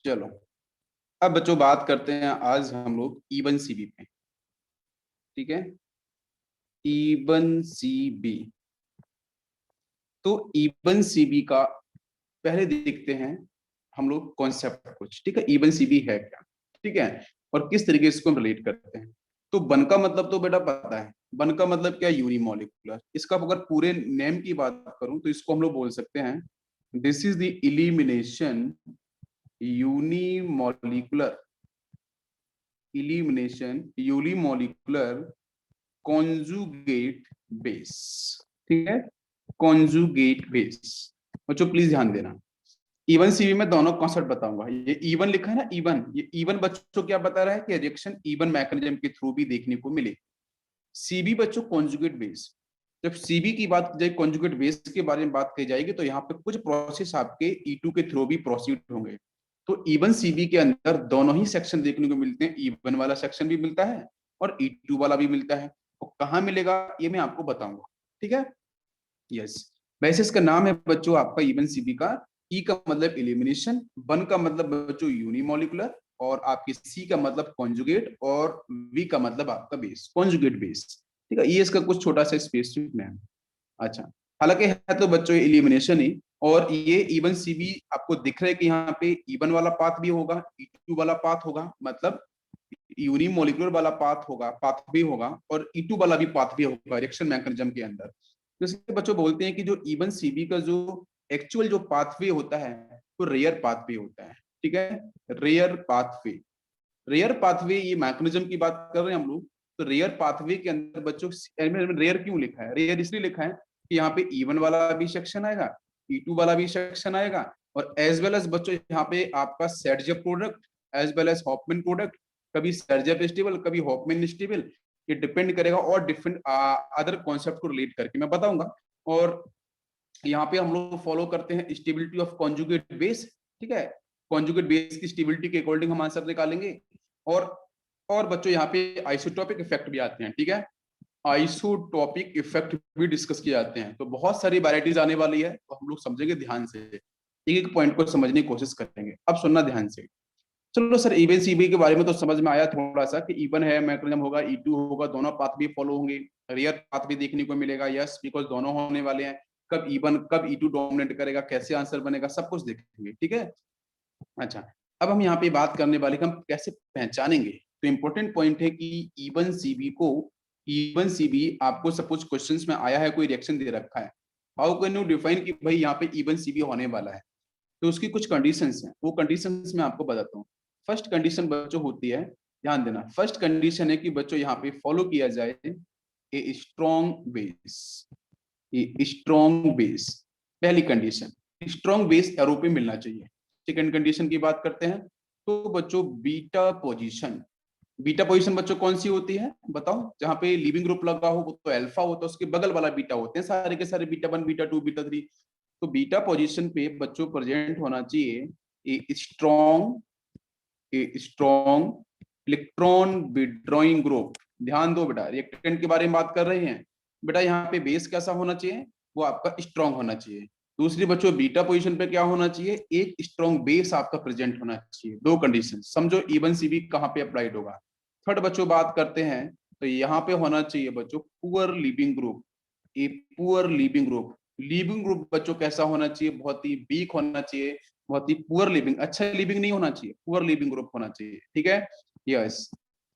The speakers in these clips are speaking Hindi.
चलो, अब बच्चों बात करते हैं आज हम लोग इवन सीबी पे। ठीक है, इवन सीबी। तो इवन सीबी का पहले देखते हैं हम लोग कॉन्सेप्ट कुछ। ठीक है, इवन सीबी है क्या, ठीक है, और किस तरीके से इसको हम रिलेट करते हैं। तो वन का मतलब तो बेटा पता है, वन का मतलब क्या, यूनिमॉलिकुलर। इसका अगर पूरे नेम की बात करूं तो इसको हम लोग बोल सकते हैं, this is the elimination unimolecular, elimination unimolecular conjugate base. ठीक है, कॉन्जुगेट बेस। बच्चों प्लीज ध्यान देना, इवन सीवी में दोनों कॉन्सेप्ट बताऊंगा। ये इवन लिखा है ना, इवन, ये इवन बच्चों क्या बता रहा है कि रिएक्शन इवन मैकेनिज्म के थ्रू भी देखने को मिले। सीबी बच्चों कॉन्जुगेट बेस। जब सीबी की बात की जाए, कॉन्जुगेट बेस के बारे में बात की जाएगी, तो यहाँ पे कुछ प्रोसेस आपके ई2 के थ्रू भी प्रोसीड होंगे। तो इवन सीबी के अंदर दोनों ही सेक्शन देखने को मिलते हैं, इवन वाला सेक्शन भी मिलता है और ई2 वाला भी मिलता है। और कहाँ मिलेगा ये मैं आपको बताऊंगा। ठीक है, यस। वैसे इसका नाम है बच्चों आपका इवन सीबी का। ई का मतलब इलिमिनेशन, वन का मतलब बच्चों यूनिमॉलिकुलर, और आपके सी का मतलब कॉन्जुगेट, और वी का मतलब आपका बेस, कॉन्जुगेट बेस। ठीक है, ये इसका कुछ छोटा सा स्पेसिफिक नेम। अच्छा, हालांकि है तो बच्चों इलिमिनेशन ही। और ये इवन सीबी आपको दिख रहा है कि यहाँ पे इवन वाला पाथ भी होगा, ई2 वाला पाथ होगा, मतलब यूनिमोलिकुलर वाला पाथ होगा, पाथ भी होगा, और ई2 वाला भी पाथ भी होगा रिएक्शन मैकेनिज्म के अंदर। जैसे बच्चों बोलते हैं कि जो इवन सीबी का जो एक्चुअल जो पाथवे होता है वो रेयर पाथवे होता है। ठीक है, रेयर पाथवे। रेयर पाथवे, ये मैकेनिज्म की बात कर रहे हैं हम लोग। तो रेयर पाथवे के अंदर बच्चों, रेयर क्यों लिखा है, रेयर इसलिए लिखा है कि यहाँ पे इवन वाला भी सेक्शन आएगा, ई2 वाला भी सेक्शन आएगा, और एज वेल एज बच्चों यहाँ पे आपका Saytzeff product as well as Hofmann product, कभी सेटजेफ स्टेबल कभी हॉफमैन स्टेबल, ये डिपेंड करेगा और डिफरेंट अदर कॉन्सेप्ट को रिलेट करके मैं बताऊंगा। और यहाँ पे हम लोग फॉलो करते हैं स्टेबिलिटी ऑफ कॉन्जुगेट बेस। ठीक है, कॉन्जुगेट बेस की स्टेबिलिटी के अकॉर्डिंग हम आंसर निकालेंगे। और और बच्चों यहाँ पे आइसोटोपिक इफेक्ट भी आते हैं। ठीक है, आइसोटोपिक इफेक्ट भी डिस्कस किए जाते हैं। तो बहुत सारी वैरायटीज आने वाली है, तो हम लोग समझेंगे ध्यान से, एक एक पॉइंट को समझने की कोशिश करेंगे। अब सुनना ध्यान से। चलो सर, इवन सीबी के बारे में तो समझ में आया थोड़ा सा कि इवन है, मैकेनिज्म होगा, ई2 होगा, दोनों पाथ भी फॉलो होंगे, रेयर पाथ भी देखने को मिलेगा, यस, बिकॉज दोनों होने वाले हैं। कब इवन कब ई2 डोमिनेट करेगा, कैसे आंसर बनेगा, सब कुछ देखेंगे। ठीक है, अच्छा, अब हम यहाँ पे बात करने वाले कि हम कैसे पहचानेंगे। तो इंपॉर्टेंट पॉइंट है कि इवन सीबी को, इवन सीबी आपको सपोज क्वेश्चंस में आया है, कोई रिएक्शन दे रखा है, हाउ कैन यू डिफाइन कि भाई यहाँ पे इवन सीबी होने वाला है। तो उसकी कुछ कंडीशंस हैं, वो कंडीशंस मैं आपको बताता हूँ। फर्स्ट कंडीशन बच्चों होती है, ध्यान देना, फर्स्ट कंडीशन है कि बच्चों यहाँ पे फॉलो किया जाए a strong base, a strong base. पहली कंडीशन, स्ट्रॉन्ग बेस एरो पे मिलना चाहिए। सेकंड कंडीशन की बात करते हैं, तो बच्चों बीटा पोजीशन, बीटा पोजीशन बच्चों कौन सी होती है बताओ, जहां पे लिविंग ग्रुप लगा हो वो तो अल्फा होता है, उसके बगल वाला बीटा होते हैं सारे के सारे, बीटा 1 बीटा 2 बीटा 3। तो बीटा पोजीशन पे बच्चों प्रेजेंट होना चाहिए a strong electron withdrawing group. ध्यान दो बेटा, रिएक्टेंट के बारे में बात कर रहे हैं बेटा, यहाँ पे बेस कैसा होना चाहिए, वो आपका स्ट्रॉन्ग होना चाहिए। दूसरी बच्चों बीटा पोजीशन पे क्या होना चाहिए, एक स्ट्रॉन्ग बेस आपका प्रेजेंट होना चाहिए। दो कंडीशन समझो, इवन सीबी कहाँ पे अप्लाइड होगा। थर्ड बच्चों बात करते हैं, तो यहाँ पे होना चाहिए बच्चों poor leaving group, a poor leaving group. Leaving group बच्चों कैसा होना चाहिए, बहुत ही वीक होना चाहिए, बहुत ही पुअर लिविंग, अच्छा लिविंग नहीं होना चाहिए, पुअर लिविंग ग्रुप होना चाहिए। ठीक है, यस।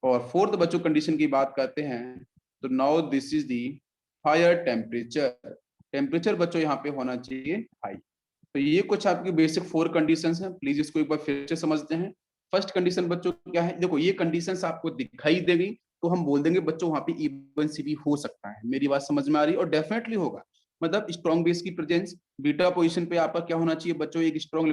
और फोर्थ बच्चों कंडीशन की बात करते हैं, तो now this is the higher temperature. Temperature बच्चों यहाँ पे होना चाहिए हाई। तो ये कुछ आपकी बेसिक 4 कंडीशंस हैं, प्लीज इसको एक बार फिर से समझते हैं। फर्स्ट कंडीशन बच्चों क्या है, देखो ये कंडीशंस आपको दिखाई देगी तो हम बोल देंगे बच्चों वहां पे इवन सीबी हो सकता है। मेरी बात समझ में आ रही है, और डेफिनेटली होगा। मतलब स्ट्रॉन्ग बेस की प्रेजेंस, बीटा पोजीशन पे आपका क्या होना चाहिए बच्चों, एक स्ट्रॉन्ग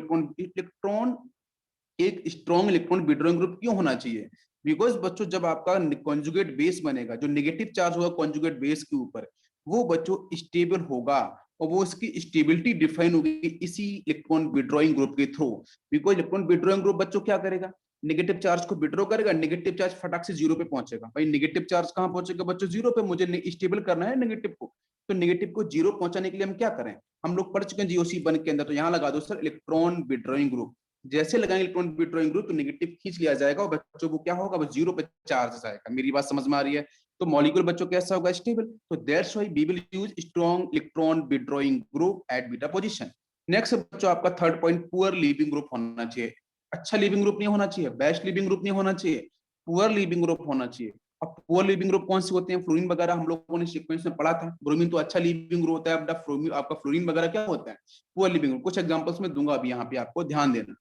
इलेक्ट्रॉन विड्रॉइंग ग्रुप क्यों होना चाहिए, बिकॉज बच्चों जब आपका कॉन्जुगेट बेस बनेगा, जो नेगेटिव चार्ज होगा कॉन्जुगेट बेस के ऊपर, वो बच्चों स्टेबल होगा, और वो उसकी स्टेबिलिटी डिफाइन होगी इसी इलेक्ट्रॉन विड्रॉइंग ग्रुप के through. Because electron withdrawing group बच्चों क्या करेगा, नेगेटिव चार्ज को विड्रॉ करेगा, नेगेटिव चार्ज फटाक से जीरो पे पहुंचेगा। भाई नेगेटिव चार्ज कहां पहुंचेगा बच्चों, जीरो पे, मुझे स्टेबल करना है नेगेटिव को। तो नेगेटिव को जीरो पहुंचाने के लिए हम क्या करें, हम लोग पढ़ चुके हैं जीओसी वन के अंदर, तो यहाँ लगा दो सर इलेक्ट्रॉन विड्रॉइंग ग्रुप। जैसे लगाएंगे इलेक्ट्रॉन विड्रॉइंग ग्रुप तो नेगेटिव खींच लिया जाएगा और बच्चों को क्या होगा, वो जीरो पे चार्ज आएगा। मेरी बात समझ में आ रही है? तो मॉलिक्यूल बच्चों कैसा होगा, स्टेबल। तो that's why we will use strong electron withdrawing group at beta position. Next बच्चों आपका third point, poor leaving group होना चाहिए। अच्छा लीविंग ग्रुप नहीं होना चाहिए, बेस्ट लीविंग ग्रुप नहीं होना चाहिए, पुअर लीविंग ग्रुप होना चाहिए। अब पुअर लीविंग ग्रुप कौन से होते हैं, फ्लोरीन वगैरह हम लोगों ने सीक्वेंस में पढ़ा था। ब्रोमीन तो अच्छा लीविंग ग्रुप होता है, आपका फ्लोरीन वगैरह क्या होता है, पुअर लीविंग ग्रुप। कुछ एग्जांपल्स में दूंगा अभी, यहाँ पे आपको ध्यान देना।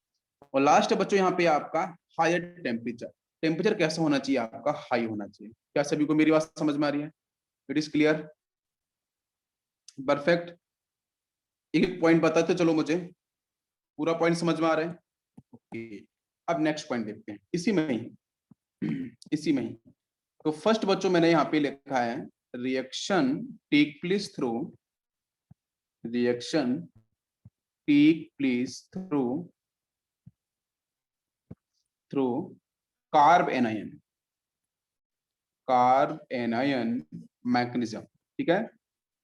और लास्ट बच्चों यहाँ पे आपका हायर टेम्परेचर। टेम्परेचर कैसा होना चाहिए आपका, हाई होना चाहिए। क्या सभी को मेरी बात समझ में आ रही है? It is clear, perfect. एक पॉइंट बताते चलो मुझे, पूरा पॉइंट समझ में आ रहा है? ओके, अब नेक्स्ट पॉइंट देखते हैं, इसी में ही इसी में ही। तो फर्स्ट बच्चों मैंने यहाँ पे लिखा है, reaction take place through, reaction take place through through carbanion, carbanion mechanism. ठीक है,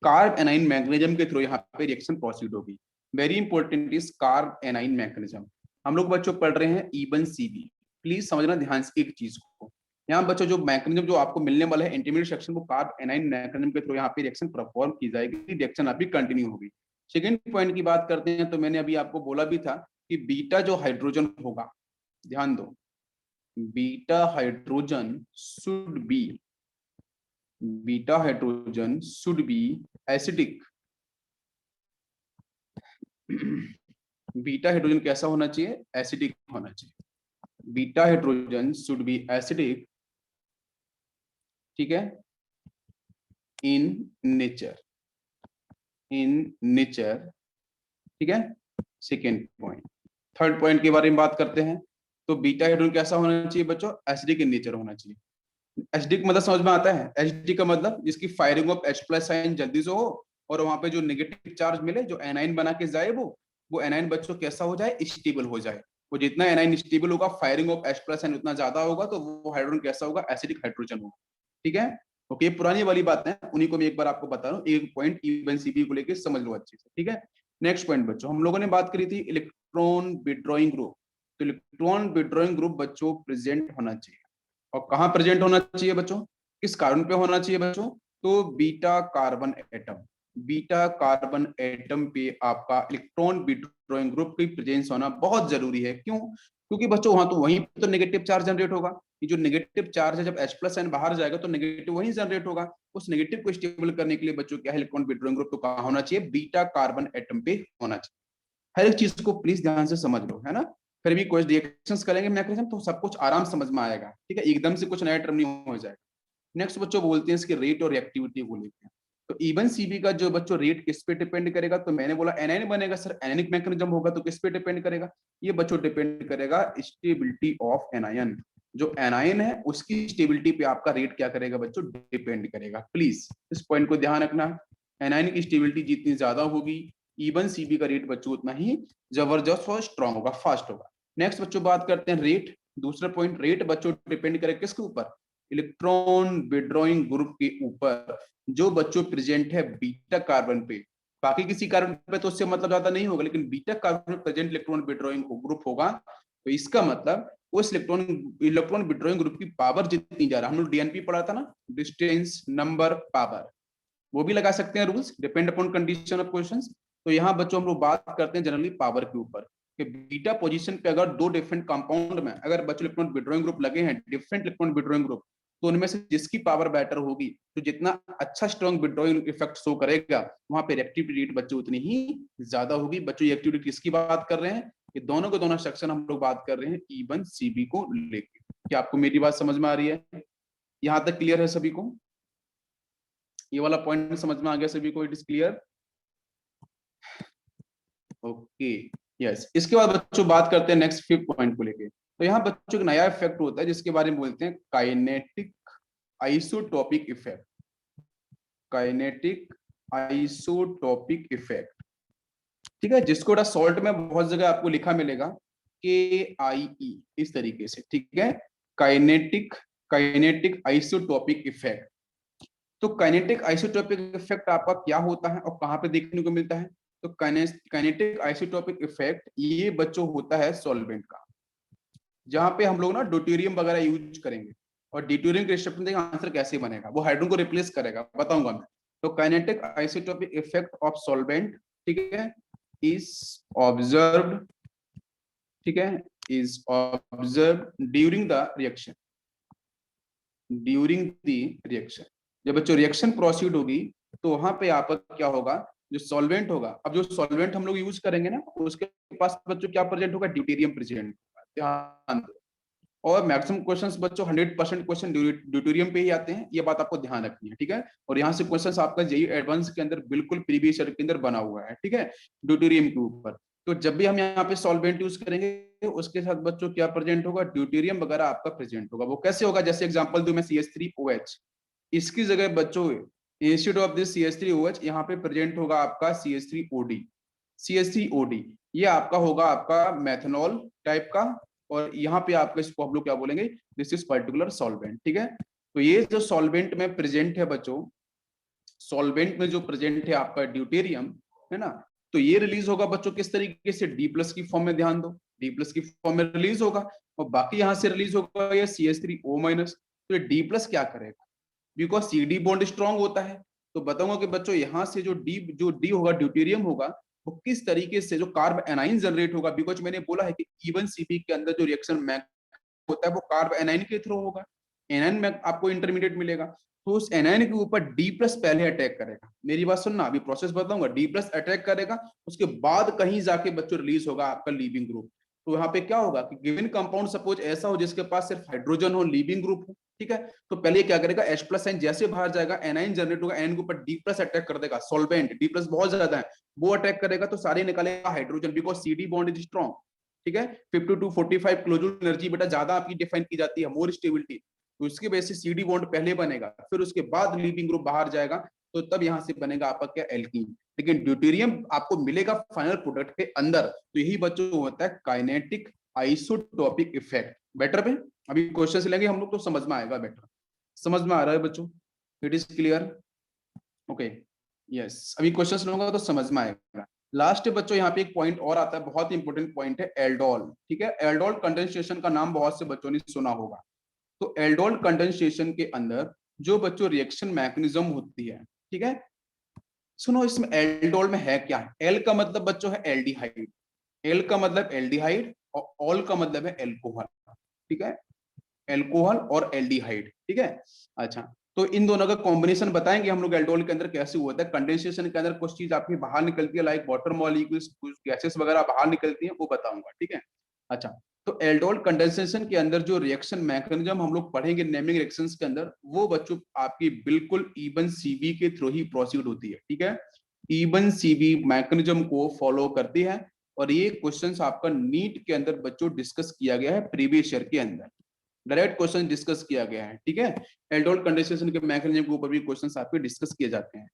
कार्ब एनाइन मैकेनिज्म के थ्रू यहाँ पे रिएक्शन प्रोसीड होगी। Very important is carbanion mechanism. हम लोग बच्चों पढ़ रहे हैं E1 CB। प्लीज समझना ध्यान से एक चीज को, यहाँ बच्चों जो मैकेनिज्म जो आपको मिलने वाला है इंटरमीडिएट सेक्शन, वो कार्ब एनाइन मैकेनिज्म के थ्रू यहाँ पे रिएक्शन परफॉर्म की जाएगी, रिएक्शन आपकी कंटिन्यू होगी। सेकेंड पॉइंट की बात करते हैं, तो मैंने अभी आपको बोला भी था कि बीटा जो हाइड्रोजन होगा, ध्यान दो, beta hydrogen should be, beta hydrogen should be acidic. Beta hydrogen कैसा होना चाहिए, एसिडिक होना चाहिए। Beta hydrogen should be acidic, ठीक है, इन नेचर, इन नेचर। ठीक है, सेकेंड पॉइंट। थर्ड पॉइंट के बारे में बात करते हैं, तो बीटा हाइड्रोजन कैसा होना चाहिए बच्चों, एसिडिक इन नेचर होना चाहिए। एसिडिक मतलब समझ में आता है, एसिडिक का मतलब जिसकी firing of H plus ion जल्दी से हो और वहां पे जो नेगेटिव चार्ज मिले, जो एनाइन बना के जाए, वो एनाइन बच्चों कैसा हो जाए, स्टेबल हो जाए। वो जितना एनाइन स्टेबल होगा, firing of H plus ion उतना ज्यादा होगा, तो वो हाइड्रोजन कैसा होगा, एसिडिक हाइड्रोजन होगा। ठीक है, ओके, पुरानी वाली बात है, उन्हीं को मैं एक बार आपको बता रहा हूँ, एक पॉइंट E1 CB को लेकर समझ लो अच्छे से। ठीक है, नेक्स्ट पॉइंट बच्चों, हम लोगों ने बात करी थी इलेक्ट्रॉन विड्रॉइंग ग्रुप। तो इलेक्ट्रॉन विड्रॉइंग ग्रुप बच्चों प्रेजेंट होना चाहिए, और कहाँ प्रेजेंट होना चाहिए बच्चों, किस कार्बन पे होना चाहिए बच्चों, तो beta carbon atom, beta carbon atom पे आपका इलेक्ट्रॉन विड्रॉइंग ग्रुप की प्रेजेंस होना बहुत जरूरी है। क्यों? क्योंकि बच्चों वहां तो वहीं पे तो नेगेटिव चार्ज जनरेट होगा। ये जो नेगेटिव चार्ज है, जब H प्लस आयन बाहर जाएगा तो नेगेटिव वहीं जनरेट होगा। उस नेगेटिव को स्टेबल करने के लिए बच्चों क्या है, इलेक्ट्रॉन विड्रॉइंग ग्रुप तो कहाँ होना चाहिए, बीटा कार्बन एटम पे होना चाहिए। हर एक चीज को प्लीज ध्यान से समझ लो, है ना। फिर भी कुछ रिएक्शंस करेंगे मैकेनिज्म, तो सब कुछ आराम समझ में आएगा। ठीक है, एकदम से कुछ नया टर्म नहीं हो जाएगा। नेक्स्ट बच्चों बोलते हैं इसके रेट और रिएक्टिविटी को लेते हैं। तो E1 CB का जो बच्चों रेट किस पे डिपेंड करेगा, तो मैंने बोला एनायन बनेगा सर, एनायनिक मैकेनिज्म होगा, तो किस पे डिपेंड करेगा, ये बच्चों डिपेंड करेगा स्टेबिलिटी ऑफ एनायन। जो एनायन है उसकी स्टेबिलिटी पे आपका रेट क्या करेगा बच्चों, डिपेंड करेगा। प्लीज इस पॉइंट को ध्यान रखना, एनायन की स्टेबिलिटी जितनी ज्यादा होगी, E1 CB का रेट बच्चों उतना ही जबरदस्त और स्ट्रॉन्ग होगा, फास्ट होगा। नेक्स्ट बच्चों बात करते हैं रेट। दूसरा पॉइंट, रेट बच्चों डिपेंड करेगा किसके ऊपर, इलेक्ट्रॉन विड्रॉइंग ग्रुप के ऊपर, जो बच्चों प्रेजेंट है बीटा कार्बन पे। बाकी किसी कार्बन पे तो उससे मतलब ज्यादा नहीं होगा, लेकिन बीटा कार्बन में प्रेजेंट इलेक्ट्रॉन विड्रॉइंग ग्रुप होगा, तो इसका मतलब उस इलेक्ट्रॉन विड्रॉइंग ग्रुप की पावर जितनी जा रहा है, हम लोग DNP पढ़ा था ना, डिस्टेंस नंबर पावर, वो भी लगा सकते हैं rules, depend upon condition of questions. तो यहाँ बच्चों हम लोग बात करते हैं जनरली पावर के ऊपर, कि बीटा पोजीशन पे अगर दो डिफरेंट कंपाउंड में अगर बच्चों इलेक्ट्रॉन विड्रॉइंग ग्रुप लगे हैं, डिफरेंट इलेक्ट्रॉन विड्रॉइंग ग्रुप, तो उनमें से जिसकी पावर बेटर होगी, तो जितना अच्छा स्ट्रॉन्ग विड्रॉइंग इफेक्ट शो करेगा, वहां पे रिएक्टिविटी रेट बच्चों उतनी ही ज्यादा होगी। बच्चों ये एक्टिविटी किसकी बात कर रहे हैं, ये दोनों के दोनों सेक्शन हम लोग बात कर रहे हैं E1 CB को लेके। क्या आपको मेरी बात समझ में आ रही है? यहाँ तक क्लियर है सभी को? ये वाला पॉइंट समझ में आ गया सभी को? It is clear, okay, yes. इसके बाद बच्चों बात करते हैं नेक्स्ट फिफ्थ पॉइंट को लेके। तो यहाँ बच्चों एक नया इफेक्ट होता है जिसके बारे में बोलते हैं kinetic isotopic effect, kinetic isotopic effect. ठीक है, जिसको सॉल्ट में बहुत जगह आपको लिखा मिलेगा KIE इस तरीके से। ठीक है, काइनेटिक काइनेटिक आइसोटोपिक इफेक्ट। तो काइनेटिक आइसोटोपिक इफेक्ट आपका क्या होता है और कहाँ पे देखने को मिलता है, तो काइनेटिक आइसोटोपिक इफेक्ट ये बच्चों होता है सॉल्वेंट का, जहां पे हम लोग ना ड्यूटेरियम वगैरह यूज करेंगे, और ड्यूटेरियम के रिएक्शन देंगे, आंसर कैसे बनेगा, वो हाइड्रोजन को रिप्लेस करेगा, बताऊंगा मैं। तो kinetic isotopic effect of solvent, ठीक है, इज ऑब्जर्व्ड, ठीक है, is observe during the reaction, during the reaction. जब बच्चों रिएक्शन प्रोसीड होगी तो वहां पे आपका क्या होगा, जो सॉल्वेंट होगा, अब जो सॉल्वेंट हम लोग यूज करेंगे ना, उसके पास बच्चों क्या प्रेजेंट होगा, ड्यूटेरियम प्रेजेंट होगा, ध्यान दो। और मैक्सिमम क्वेश्चंस बच्चों 100% क्वेश्चन ड्यूटेरियम पे ही आते हैं, ये बात आपको ध्यान रखनी है, ठीक है। और यहाँ से क्वेश्चंस आपका जेईई एडवांस के अंदर बिल्कुल प्रीवियस ईयर के अंदर बना हुआ है, ठीक है, ड्यूटेरियम के ऊपर। तो जब भी हम यहाँ पे सॉल्वेंट यूज करेंगे, उसके साथ बच्चों क्या प्रेजेंट होगा, ड्यूटेरियम वगैरह आपका प्रेजेंट होगा। वो कैसे होगा, जैसे एग्जांपल दूं मैं, CH3OH, इसकी जगह बच्चों इंस्टेड ऑफ दिस CH3OH यहाँ पे प्रेजेंट होगा आपका CH3OD। CH3OD ये आपका होगा आपका मेथनॉल टाइप का, और यहाँ पे आपका इसको हम लोग क्या बोलेंगे, दिस इज पर्टिकुलर सॉल्वेंट, ठीक है। तो ये जो सॉल्वेंट में प्रेजेंट है बच्चों, सॉल्वेंट में जो प्रेजेंट है आपका ड्यूटेरियम, है ना, तो ये रिलीज होगा बच्चों किस तरीके से, D+ की फॉर्म में, ध्यान दो, D+ की फॉर्म में रिलीज होगा, और बाकी यहाँ से रिलीज होगा ये CH3O-। तो ये D+ क्या करेगा, बिकॉज CD बॉन्ड स्ट्रॉन्ग होता है, तो बताऊंगा कि बच्चों यहाँ से जो डी होगा, ड्यूटेरियम होगा, वो किस तरीके से जो कार्ब एनाइन जनरेट होगा, बिकॉज मैंने बोला है कि इवन CP के अंदर जो रिएक्शन मैक होता है वो कार्ब एनाइन के थ्रू होगा, एनाइन में आपको इंटरमीडिएट मिलेगा, तो उस एनाइन के ऊपर D+ पहले अटैक करेगा। मेरी बात सुनना, अभी प्रोसेस बताऊंगा, D+ अटैक करेगा, उसके बाद कहीं जाके बच्चों रिलीज होगा आपका लीविंग ग्रुप। तो यहाँ पे क्या होगा कि गिवन कंपाउंड सपोज ऐसा हो जिसके पास सिर्फ हाइड्रोजन हो, लीविंग ग्रुप हो, ठीक है, तो पहले क्या करेगा, H+ साइन जैसे बाहर जाएगा, एनाइन जनरेट होगा, एन के ऊपर D+ अटैक कर देगा, सॉल्वेंट D+ बहुत ज्यादा है, वो अटैक करेगा तो सारे निकालेगा hydrogen, because CD bond is strong, ठीक है। 50 to 45 किलोजूल एनर्जी बेटा ज्यादा आपकी डिफाइन की जाती है, मोर स्टेबिलिटी, तो उसकी वजह से CD बॉन्ड पहले बनेगा, फिर उसके बाद लीविंग ग्रुप बाहर जाएगा, तो तब यहां से बनेगा आपका क्या, एल्कीन। लेकिन ड्यूटेरियम आपको मिलेगा फाइनल प्रोडक्ट के अंदर, तो यही बच्चों होता है काइनेटिक आइसोटोपिक इफेक्ट। बेटर पे अभी क्वेश्चन लेंगे हम लोग तो समझ में आएगा बेटर, समझ में आ रहा है बच्चों, it is clear, okay, yes, अभी क्वेश्चन लूंगा तो समझ में आएगा। लास्ट बच्चों यहाँ पे एक पॉइंट और आता है, बहुत इंपॉर्टेंट पॉइंट है, एल्डोल, ठीक है। एल्डोल कंडेंसेशन का नाम बहुत से बच्चों ने सुना होगा। तो एल्डोल कंडेंसेशन के अंदर जो बच्चों रिएक्शन मैकेनिज्म होती है, ठीक है, सुनो, इसमें एल्डोल में है क्या है, एल का मतलब बच्चों है एल्डिहाइड, एल का मतलब एल्डिहाइड, और ऑल का मतलब है एल्कोहल, ठीक है, एल्कोहल और एल्डिहाइड, ठीक है। अच्छा, तो इन दोनों का कॉम्बिनेशन बताएंगे हम लोग, एल्डोल के अंदर कैसे होता है, कंडेंसेशन के अंदर कुछ चीज आपकी बाहर निकलती है, लाइक वाटर मॉलिक्यूल्स, कुछ गैसेस वगैरह बाहर निकलती हैं, वो बताऊंगा, ठीक है। अच्छा, तो एल्डोल कंडेंसेशन के अंदर जो रिएक्शन मैकेनिज्म हम लोग पढ़ेंगे नेमिंग रिएक्शंस के अंदर, वो बच्चों आपकी बिल्कुल इवन सीबी के थ्रू ही प्रोसीड होती है, ठीक है, इवन सीबी मैकेनिज्म को फॉलो करती है। और ये क्वेश्चंस आपका नीट के अंदर बच्चों डिस्कस किया गया है प्रीवियस ईयर के अंदर, डायरेक्ट क्वेश्चन डिस्कस किया गया है, ठीक है। एल्डोल कंडेंसेशन के मैकेनिज्म के ऊपर भी क्वेश्चंस आपके डिस्कस किए जाते हैं।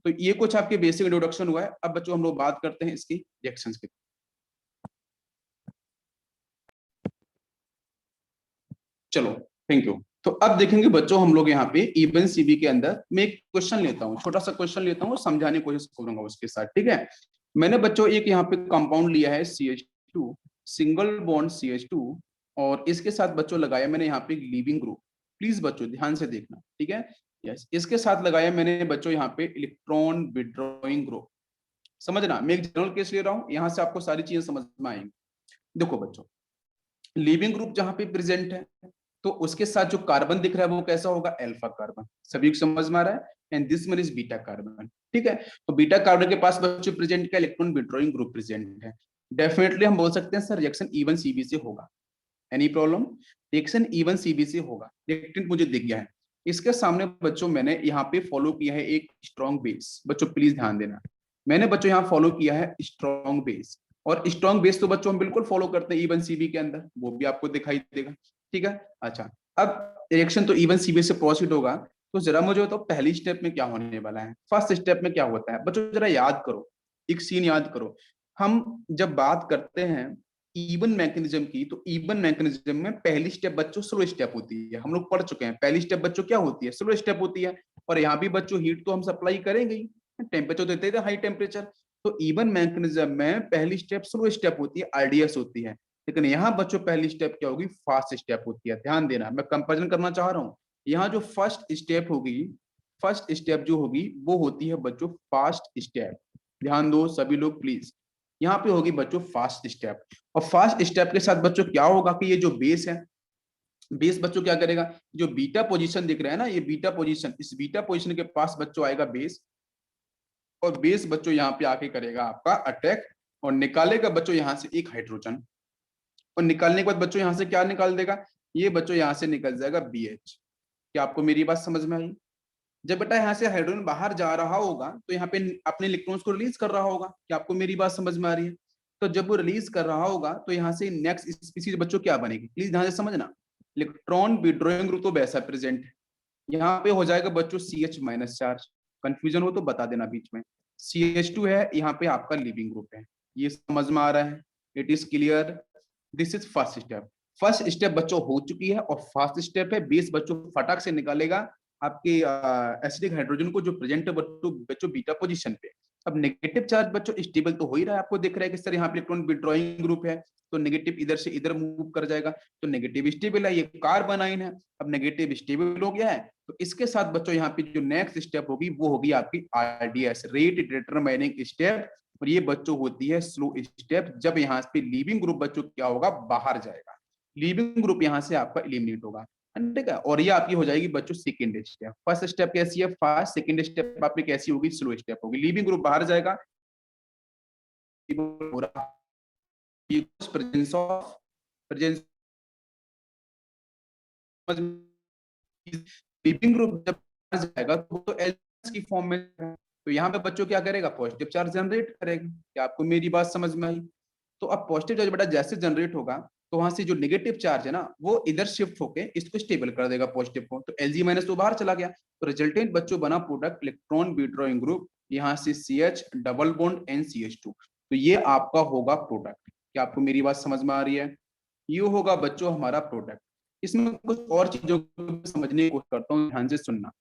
तो ये कुछ आपके बेसिक इंट्रोडक्शन हुआ है। अब बच्चों हम लोग बात करते हैं इसकी रिएक्शंस की। चलो, थैंक यू। तो अब देखेंगे बच्चों हम लोग यहाँ पे इवन सीबी के अंदर मैं एक क्वेश्चन लेता हूँ, छोटा सा क्वेश्चन लेता हूँ, समझाने की कोशिश करूंगा उसके साथ, ठीक है। मैंने बच्चों एक यहाँ पे कंपाउंड लिया है CH2, सिंगल बॉन्ड CH2, और इसके साथ बच्चों लगाया मैंने यहाँ पे लीविंग ग्रुप, प्लीज बच्चों ध्यान से देखना, ठीक है। यस, इसके साथ लगाया मैंने बच्चों यहाँ पे इलेक्ट्रॉन विड्रॉइंग ग्रुप। समझना, मैं एक जनरल केस ले रहा हूँ, यहाँ से आपको सारी चीजें समझ में आएंगी। देखो बच्चों, लीविंग ग्रुप जहां पे प्रेजेंट है, तो उसके साथ जो कार्बन दिख रहा है वो कैसा होगा, अल्फा कार्बन, सभी को समझ में आ रहा है, and this one is beta carbon, ठीक है। तो बीटा कार्बन के पास बच्चों प्रेजेंट का इलेक्ट्रॉन विड्रॉइंग ग्रुप प्रेजेंट है, डेफिनेटली हम बोल सकते हैं सर रिएक्शन इवन सीबी से होगा, any problem, reaction even CB से होगा, रिएक्टेंट मुझे दिख गया है। इसके सामने बच्चों मैंने यहाँ पे फॉलो किया है एक स्ट्रॉन्ग बेस, बच्चों प्लीज ध्यान देना, मैंने बच्चों यहाँ फॉलो किया है स्ट्रॉन्ग बेस, और स्ट्रॉन्ग बेस तो बच्चों हम बिल्कुल फॉलो करते हैं इवन सीबी के अंदर, वो भी आपको दिखाई देगा, ठीक है। अच्छा, अब रिएक्शन तो इवन सीबी से प्रोसीड होगा, तो जरा मुझे बताओ पहली स्टेप में क्या होने वाला है, फर्स्ट स्टेप में क्या होता है बच्चों, जरा याद करो, एक सीन याद करो। हम जब बात करते हैं इवन मैकेनिज्म की, तो इवन मैकेनिज्म में पहली स्टेप बच्चों स्लो स्टेप होती है, हम लोग पढ़ चुके हैं, पहली स्टेप बच्चों क्या होती है, स्लो स्टेप होती है। और यहाँ भी बच्चों हीट तो हम सप्लाई करेंगे ही, टेम्परेचर देते थे हाई टेम्परेचर, तो इवन मैकेनिज्म में पहली स्टेप स्लो स्टेप होती है, आरडीएस होती है, लेकिन यहाँ बच्चों पहली स्टेप क्या होगी, फास्ट स्टेप होती है। ध्यान देना, मैं कंपेरिजन करना चाह रहा हूँ। यहाँ जो फर्स्ट स्टेप होगी, फर्स्ट स्टेप जो होगी वो होती है बच्चों फास्ट स्टेप। ध्यान दो सभी लोग प्लीज, यहाँ पे होगी बच्चों फास्ट स्टेप। और फास्ट स्टेप के साथ बच्चों क्या होगा कि ये जो बेस है, बेस बच्चों क्या करेगा, जो बीटा पोजीशन दिख रहा है ना, ये बीटा पोजीशन, इस बीटा पोजीशन के पास बच्चों आएगा बेस, और बेस बच्चों यहाँ पे आके करेगा आपका अटैक, और निकालेगा बच्चों यहाँ से एक हाइड्रोजन, और निकालने के बाद बच्चों यहाँ से क्या निकाल देगा, ये बच्चों यहाँ से निकल जाएगा BH। क्या आपको मेरी बात समझ में आई? जब बेटा यहाँ से हाइड्रोजन बाहर जा रहा होगा तो यहाँ पे अपने इलेक्ट्रॉन्स को रिलीज कर रहा होगा। क्या आपको मेरी बात समझ में आ रही है? तो जब वो रिलीज कर रहा होगा तो यहाँ से नेक्स्ट स्पीसीज बच्चों क्या बनेगी, प्लीज ध्यान से समझना। इलेक्ट्रॉन विड्रॉइंग ग्रुप तो वैसा प्रेजेंट है, यहाँ पे हो जाएगा बच्चों CH माइनस चार्ज। कंफ्यूजन हो तो बता देना बीच में। CH2 है, यहाँ पे आपका लिविंग ग्रुप है। ये समझ में आ रहा है? It is clear? This is first step. First step बच्चों हो चुकी है, और फर्स्ट स्टेप है बेस बच्चों फटाक से निकालेगा आपके एसिडिक हाइड्रोजन को जो प्रेजेंट है बच्चों बीटा पोजीशन पे। अब नेगेटिव चार्ज बच्चों स्टेबल तो हो ही रहा है, आपको दिख रहा है कि सर यहाँ पे इलेक्ट्रॉन विड्रॉइंग ग्रुप है, तो नेगेटिव इधर से इधर मूव कर जाएगा, तो नेगेटिव स्टेबल है, ये कार्बन आयन है। अब नेगेटिव स्टेबल हो गया है, तो इसके साथ बच्चों यहाँ पे जो नेक्स्ट स्टेप होगी वो होगी आपकी RDS, रेट डिटरमाइनिंग स्टेप। और ये बच्चों होती है स्लो स्टेप, जब यहाँ पे लीविंग ग्रुप बच्चों क्या होगा, बाहर जाएगा, लीविंग ग्रुप यहाँ से आपका एलिमिनेट होगा, ठीक है। और ये आपकी हो जाएगी बच्चों सेकंड स्टेप। फर्स्ट स्टेप कैसी है, फास्ट, सेकंड स्टेप आपकी कैसी होगी, स्लो स्टेप होगी। लीविंग ग्रुप बाहर जाएगा, presence of presence leaving group जब बाहर जाएगा तो एल्स की फॉर्म में है। तो यहाँ पे बच्चों क्या करेगा, पॉजिटिव चार्ज जनरेट करेगा। क्या आपको मेरी बात समझ में आई? तो अब पॉजिटिव चार्ज बेटा जैसे जनरेट होगा तो वहां से जो नेगेटिव चार्ज है ना वो इधर शिफ्ट होके इसको स्टेबल कर देगा पॉजिटिव को, तो Lg माइनस तो बाहर चला गया, तो रिजल्टेंट बच्चों बना प्रोडक्ट इलेक्ट्रॉन विड्रॉइंग ग्रुप, यहाँ से CH डबल बॉन्ड NCH2, तो ये आपका होगा प्रोडक्ट। क्या आपको मेरी बात समझ में आ रही है? ये होगा बच्चों हमारा प्रोडक्ट। इसमें कुछ और चीजों को समझने की कोशिश करता हूँ, ध्यान से सुनना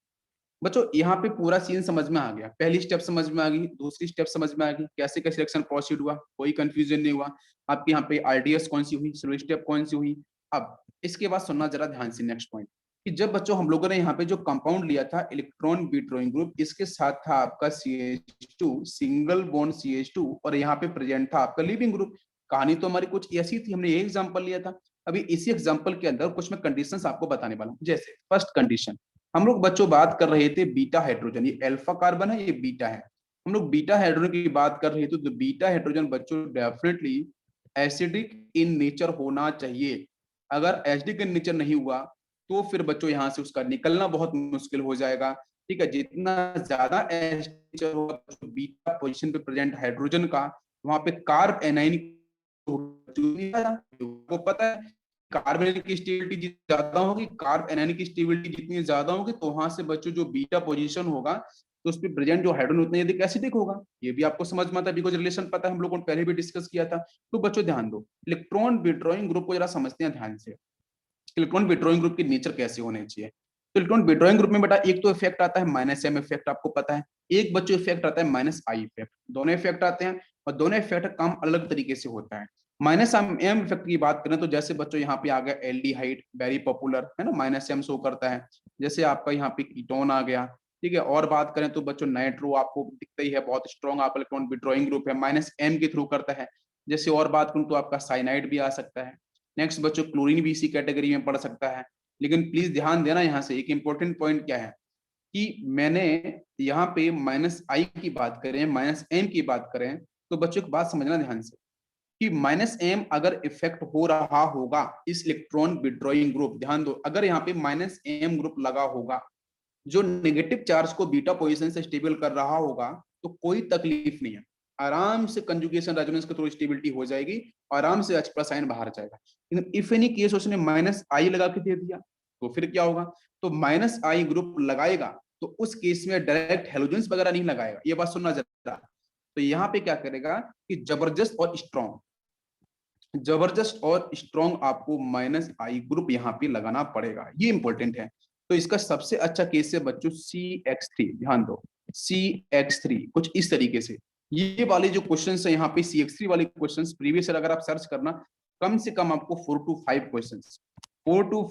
बच्चों। यहाँ पे पूरा सीन समझ में आ गया, पहली स्टेप समझ में आ गई, दूसरी स्टेप समझ में आ गई, कैसे कैसे सिलेक्शन प्रोसीड हुआ, कोई कंफ्यूजन नहीं हुआ। आपके यहाँ पे RDS कौन सी हुई, स्लो स्टेप कौन सी हुई। अब इसके बाद सुनना जरा ध्यान से नेक्स्ट पॉइंट, कि जब बच्चों हम लोगों ने यहाँ पे जो कंपाउंड लिया था इलेक्ट्रॉन विड्रॉइंग ग्रुप, इसके साथ था आपका CH2 सिंगल बॉन्ड CH2, और यहाँ पे प्रेजेंट था आपका लिविंग ग्रुप। कहानी तो हमारी कुछ ऐसी थी, हमने ये एग्जाम्पल लिया था। अभी इसी एग्जाम्पल के अंदर कुछ मैं कंडीशंस आपको बताने वाला हूँ। जैसे फर्स्ट कंडीशन, हम लोग बच्चों बात कर रहे थे बीटा हाइड्रोजन, ये अल्फा कार्बन है, ये बीटा है। हम लोग बीटा हाइड्रोजन की बात कर रहे थे, तो बीटा हाइड्रोजन बच्चों डेफिनेटली एसिडिक इन नेचर होना चाहिए। अगर एसिडिक इन नेचर नहीं हुआ तो फिर बच्चों यहाँ से उसका निकलना बहुत मुश्किल हो जाएगा, ठीक है। जितना ज्यादा एसिडिक नेचर होगा बीटा पोजीशन पे प्रेजेंट हाइड्रोजन का, वहां पे कार्ब एनाइन को पता है कार्ब एनायन की स्टेबिलिटी ज्यादा होगी, कार्ब एनायन की स्टेबिलिटी जितनी ज्यादा होगी तो वहां से बच्चों जो बीटा पोजीशन होगा तो उस पर प्रेजेंट जो हाइड्रोजन उतना अधिक एसिडिक होगा। ये भी आपको समझ में आता है, बिकॉज रिलेशन पता है, हम लोगों ने पहले भी डिस्कस किया था। तो बच्चों ध्यान दो, इलेक्ट्रॉन विड्रॉइंग ग्रुप को जरा समझते हैं ध्यान से। इलेक्ट्रॉन विड्रॉइंग ग्रुप की नेचर कैसे होने चाहिए। तो इलेक्ट्रॉन विड्रॉइंग ग्रुप में बेटा एक तो इफेक्ट आता है -m इफेक्ट, आपको पता है। एक बच्चों इफेक्ट आता है -I इफेक्ट, दोनों इफेक्ट आते हैं, और दोनों इफेक्ट काम अलग तरीके से होता है। -m इफेक्ट की बात करें तो जैसे बच्चों यहाँ पे आ गया एल्डिहाइड, वेरी पॉपुलर है ना, -m शो करता है। जैसे आपका यहाँ पे कीटोन आ गया, ठीक है। और बात करें तो बच्चों नाइट्रो आपको दिखता ही है, बहुत स्ट्रॉन्ग आप इलेक्ट्रॉन विड्रॉइंग ग्रुप है, -m के थ्रू करता है। जैसे और बात करूं तो आपका साइनाइड भी आ सकता है। नेक्स्ट बच्चों क्लोरीन भी इसी कैटेगरी में पड़ सकता है। लेकिन प्लीज ध्यान देना, यहाँ से एक इंपॉर्टेंट पॉइंट क्या है कि मैंने यहाँ पे -I की बात करें, -m की बात करें, तो बच्चों एक बात समझना ध्यान से कि -m अगर इफेक्ट हो रहा होगा इस इलेक्ट्रॉन विड्रॉइंग ग्रुप, ध्यान दो, अगर यहाँ पे -m ग्रुप लगा होगा जो नेगेटिव चार्ज को बीटा पोजीशन से स्टेबल कर रहा होगा, तो कोई तकलीफ नहीं है, आराम से कंजुगेशन रेजोनेंस के थ्रू स्टेबिलिटी हो जाएगी, आराम से H+ आयन बाहर जाएगा। लेकिन इफ एनी केस उसने -I लगा के दे दिया तो फिर क्या होगा, तो -I ग्रुप लगाएगा तो उस केस में डायरेक्ट हेलोजेंस वगैरह नहीं लगाएगा, ये बात सुनना जरा। तो यहाँ पे क्या करेगा कि जबरदस्त और स्ट्रॉन्ग आपको -I ग्रुप यहाँ पे लगाना पड़ेगा, ये इंपॉर्टेंट है। तो इसका सबसे अच्छा केस है बच्चों CH3, ध्यान दो CH3 कुछ इस तरीके से, ये वाले जो क्वेश्चंस है यहाँ पे CX3 वाले क्वेश्चंस प्रीवियस ईयर अगर आप सर्च करना, कम से कम आपको 4 to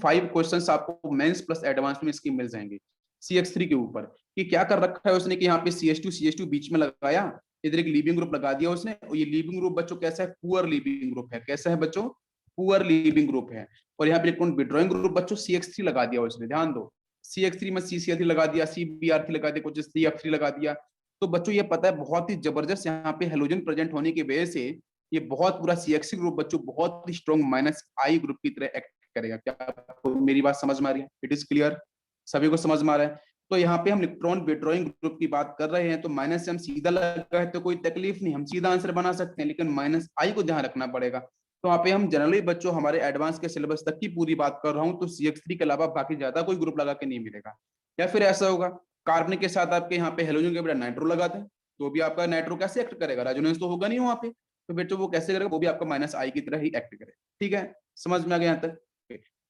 5 क्वेश्चंस आपको मेंस प्लस एडवांस में इसके मिल जाएंगे CX3 के ऊपर। कि क्या कर रखा है उसने कि यहाँ पे CH2 बीच में लगाया, इधर एक लीविंग ग्रुप लगा दिया उसने, और ये लीविंग ग्रुप बच्चों कैसा है, पुअर लीविंग ग्रुप है। कैसा है बच्चों, पुअर लीविंग ग्रुप है। और यहाँ पे इलेक्ट्रॉन विड्रॉइंग ग्रुप बच्चों CX3 लगा दिया उसने, ध्यान दो, CX3 में CCl3 लगा दिया, CBr3 लगा दिया, कुछ CF3 लगा दिया। तो बच्चों ये पता है बहुत ही जबरदस्त यहाँ पे हेलोजन प्रेजेंट होने की वजह से ये बहुत पूरा CX ग्रुप बच्चों बहुत ही स्ट्रॉन्ग माइनस आई ग्रुप की तरह एक्ट करेगा। क्या आपको मेरी बात समझ में आ रही है? इट इज क्लियर, सभी को समझ में आ रहा है? तो यहाँ पे हम इलेक्ट्रॉन विड्रॉइंग ग्रुप की बात कर रहे हैं, तो माइनस से हम सीधा लगा है तो कोई तकलीफ नहीं, हम सीधा आंसर बना सकते हैं, लेकिन माइनस आई को ध्यान रखना पड़ेगा। तो यहाँ पे हम जनरली बच्चों हमारे एडवांस के सिलेबस तक की पूरी बात कर रहा हूँ, तो CX3 के अलावा बाकी ज्यादा कोई ग्रुप लगा के नहीं मिलेगा। या फिर ऐसा होगा कार्बनिक के साथ आपके यहाँ पे हेलोजन के बजाय नाइट्रो लगा दें, तो भी आपका नाइट्रो कैसे एक्ट करेगा, रेजोनेंस तो होगा नहीं वहां पे, तो बेटो वो कैसे करेगा, वो भी आपका माइनस आई की तरह ही एक्ट करेगा। ठीक है, समझ में आ गया यहाँ तक?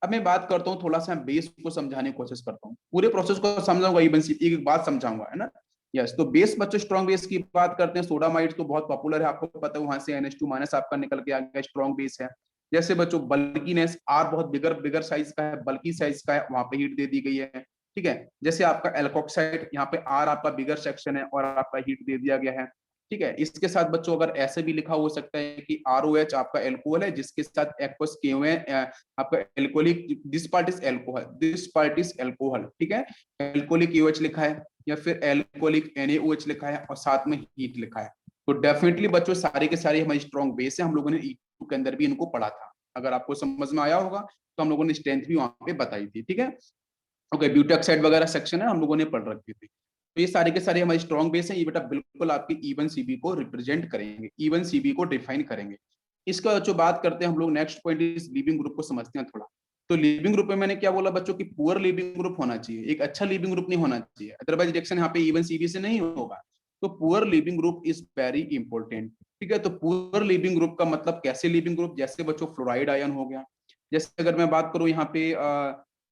अब मैं बात करता हूँ थोड़ा सा बेस को समझाने की कोशिश करता हूँ, पूरे प्रोसेस को समझाऊंगा, इवन एक बात समझाऊंगा, है ना। यस, तो बेस बच्चों स्ट्रॉन्ग बेस की बात करते हैं, सोडामाइड तो बहुत पॉपुलर है, आपको पता है, वहां से NH2 माइनस आपका निकल के आ गया, स्ट्रॉन्ग बेस है। जैसे बच्चों बल्कीनेस, आर बहुत बिगर बिगर साइज का है, बल्कि साइज का है, वहां पे हीट दे दी गई है। ठीक है, जैसे आपका एल्कोक्साइड, यहाँ पे आर आपका बिगर सेक्शन है और आपका हीट दे दिया गया है। ठीक है, इसके साथ बच्चों अगर ऐसे भी लिखा हो सकता है कि ROH आपका एल्कोहल है, जिसके साथ एक्वस किए हुए हैं आपका alcoholic, this part is alcohol, this part is alcohol. ठीक है, एल्कोहलिक OH लिखा है या फिर एल्कोहलिक NaOH लिखा है और साथ में हीट लिखा है, तो डेफिनेटली बच्चों सारे के सारे हमारी स्ट्रॉन्ग बेस है, हम लोगों ने E2 के अंदर भी इनको पढ़ा था। अगर आपको समझ में आया होगा तो हम लोगों ने स्ट्रेंथ भी वहां पे बताई थी। ठीक है, ओके, ब्यूटेक्साइड वगैरह सेक्शन है हम लोगों ने पढ़ रखी थी। तो ये सारे के सारे हमारी स्ट्रॉन्ग बेस है, ये बेटा बिल्कुल आपकी इवन CB को रिप्रेजेंट करेंगे, इवन CB को डिफाइन करेंगे। इसका जो बात करते हैं हम लोग, नेक्स्ट पॉइंट इस लिविंग ग्रुप को समझते हैं थोड़ा। तो लिविंग ग्रुप में मैंने क्या बोला बच्चों की पुअर लिविंग ग्रुप होना चाहिए, एक अच्छा लिविंग ग्रुप नहीं होना चाहिए, अदरवाइज रिएक्शन यहाँ पे इवन CB से नहीं होगा। तो poor leaving group is very important. ठीक है, तो पुअर लिविंग ग्रुप का मतलब कैसे लिविंग ग्रुप, जैसे बच्चों फ्लोराइड आयन हो गया, जैसे अगर मैं बात करूं यहाँ पे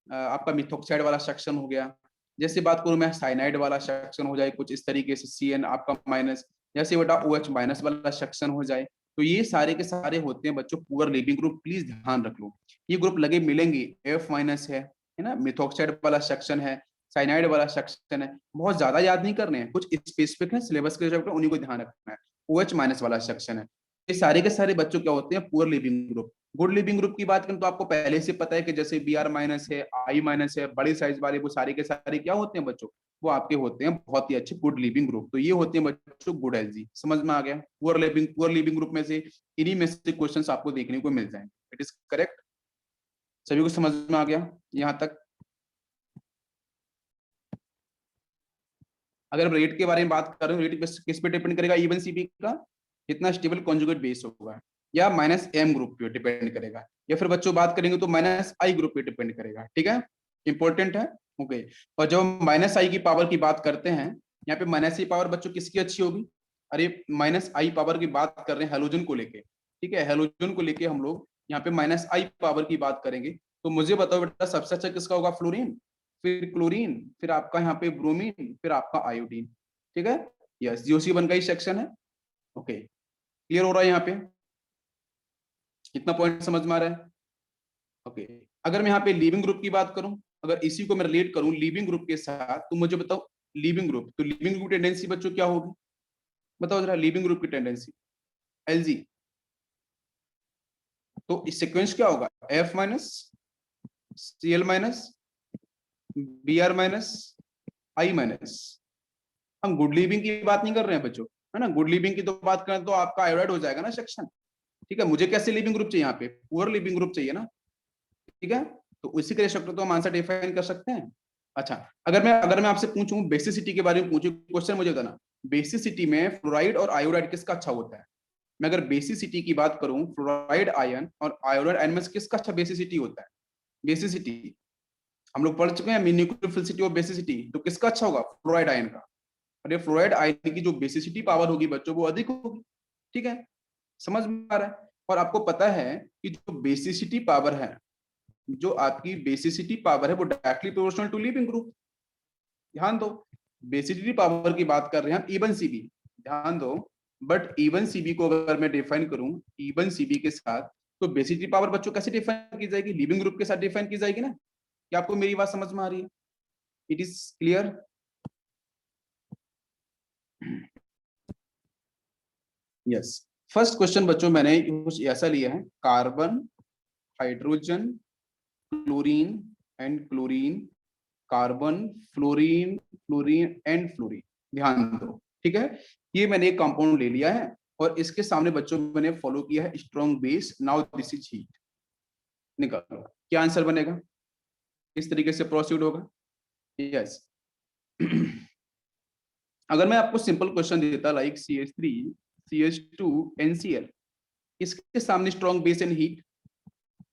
आपका मिथोक्साइड वाला सेक्शन हो गया, जैसे बात करूं मैं साइनाइड वाला सेक्शन हो जाए कुछ इस तरीके से, CN आपका माइनस, जैसे बेटा OH माइनस वाला सेक्शन हो जाए, तो ये सारे के सारे होते हैं बच्चों पुअर लिविंग ग्रुप, प्लीज ध्यान रख लो। ये ग्रुप लगे मिलेंगे, F माइनस है ना, मिथोक्साइड वाला सेक्शन है, साइनाइड वाला सेक्शन है, बहुत ज्यादा याद नहीं करने हैं, कुछ स्पेसिफिक है सिलेबस के चैप्टर उन्हीं को ध्यान रखना है। OH माइनस वाला सेक्शन है, ये सारे के सारे बच्चों क्या होते हैं, poor leaving group. Good leaving group की बात करें तो आपको पहले से पता है कि जैसे Br माइनस है, I माइनस है, बड़े साइज वाले, वो सारे के सारे क्या होते हैं बच्चों, वो आपके होते हैं बहुत ही अच्छे गुड लिविंग ग्रुप। तो ये होते हैं बच्चों गुड एलजी, समझ में आ गया? पुअर लिविंग ग्रुप में से इन्हीं में से क्वेश्चंस आपको देखने को मिल जाएंगे। इट इज करेक्ट, सभी को समझ में आ गया यहाँ तक? अगर रेट के बारे में बात कर रहे हो, रेट किस पे डिपेंड करेगा, इवन CB का कितना स्टेबल कॉन्जुगेट बेस होगा, या -M ग्रुप पे डिपेंड करेगा, या फिर बच्चों बात करेंगे तो -I ग्रुप पे डिपेंड करेगा। ठीक है, इंपॉर्टेंट है। ओके, और जब हम -I की पावर की बात करते हैं, यहाँ पे -I पावर बच्चों किसकी अच्छी होगी, अरे -I पावर की बात कर रहे हैं हेलोजन को लेके। ठीक है, हेलोजन को लेके हम लोग यहाँ पे -I पावर की बात करेंगे, तो मुझे बताओ बेटा सबसे अच्छा किसका होगा, फ्लोरीन, फिर क्लोरीन, फिर आपका यहाँ पे ब्रोमीन, फिर आपका आयोडीन। ठीक है, यस, GOC1 का ही सेक्शन है। ओके, क्लियर हो रहा है यहाँ पे, कितना पॉइंट समझ में आ रहा है? ओके, अगर मैं यहाँ पे लिविंग ग्रुप की बात करूं, अगर इसी को मैं रिलेट करूं लिविंग ग्रुप के साथ, तो मुझे बताओ लिविंग ग्रुप, तो लिविंग ग्रुप की टेंडेंसी बच्चों क्या होगी, बताओ जरा, लिविंग ग्रुप की टेंडेंसी LG, तो इस सीक्वेंस क्या होगा, F minus, Cl minus, Br minus, I minus. हम गुड लिविंग की बात नहीं कर रहे हैं बच्चों, है ना, गुड लिविंग की तो बात करें तो आपका आयोडाइड हो जाएगा ना सेक्शन। ठीक है, मुझे कैसे लिविंग ग्रुप चाहिए, यहाँ पे पुअर लिविंग ग्रुप चाहिए ना। ठीक है, तो उसी के रिस्पेक्ट तो हम आंसर डिफाइन कर सकते हैं। अच्छा, अगर मैं आपसे पूछूं बेसिसिटी के बारे में पूछूं क्वेश्चन, मुझे बताना बेसिसिटी में फ्लोराइड और आयोडाइड किसका अच्छा होता है। मैं अगर बेसिसिटी की बात करूं, फ्लोराइड आयन और आयोडाइड आयन में किसका अच्छा बेसिसिटी होता है, बेसिसिटी हम लोग पढ़ चुके हैं, न्यूक्लियोफिलिसिटी और बेसिसिटी, तो किसका अच्छा होगा, फ्लोराइड आयन का। और ये फ्लोराइड आयन की जो बेसिसिटी पावर होगी बच्चों वो अधिक होगी। ठीक है, समझ में आ रहा है? और आपको पता है कि जो बेसिसिटी पावर है, जो आपकी बेसिसिटी पावर है वो directly proportional to leaving group. ध्यान दो, बेसिसिटी पावर की बात कर रहे हैं हम इवन CB, ध्यान दो, बट इवन सीबी को अगर मैं डिफाइन करूं इवन सीबी के साथ, तो बेसिसिटी पावर बच्चों कैसे डिफाइन की जाएगी? लिविंग ग्रुप के साथ डिफाइन की जाएगी ना। क्या आपको मेरी बात समझ में आ रही है? It is clear? Yes. First question बच्चों मैंने कुछ ऐसा लिया है, carbon, hydrogen, chlorine and chlorine, carbon, fluorine, fluorine and fluorine. ध्यान दो, ठीक है। ये मैंने एक कंपाउंड ले लिया है और इसके सामने बच्चों मैंने फॉलो किया है strong base. Now this is heat. निकालो क्या आंसर बनेगा, इस तरीके से प्रोसीड होगा। यस। अगर मैं आपको सिंपल क्वेश्चन देता लाइक CH3 CH2 NCl, इसके सामने strong base and heat,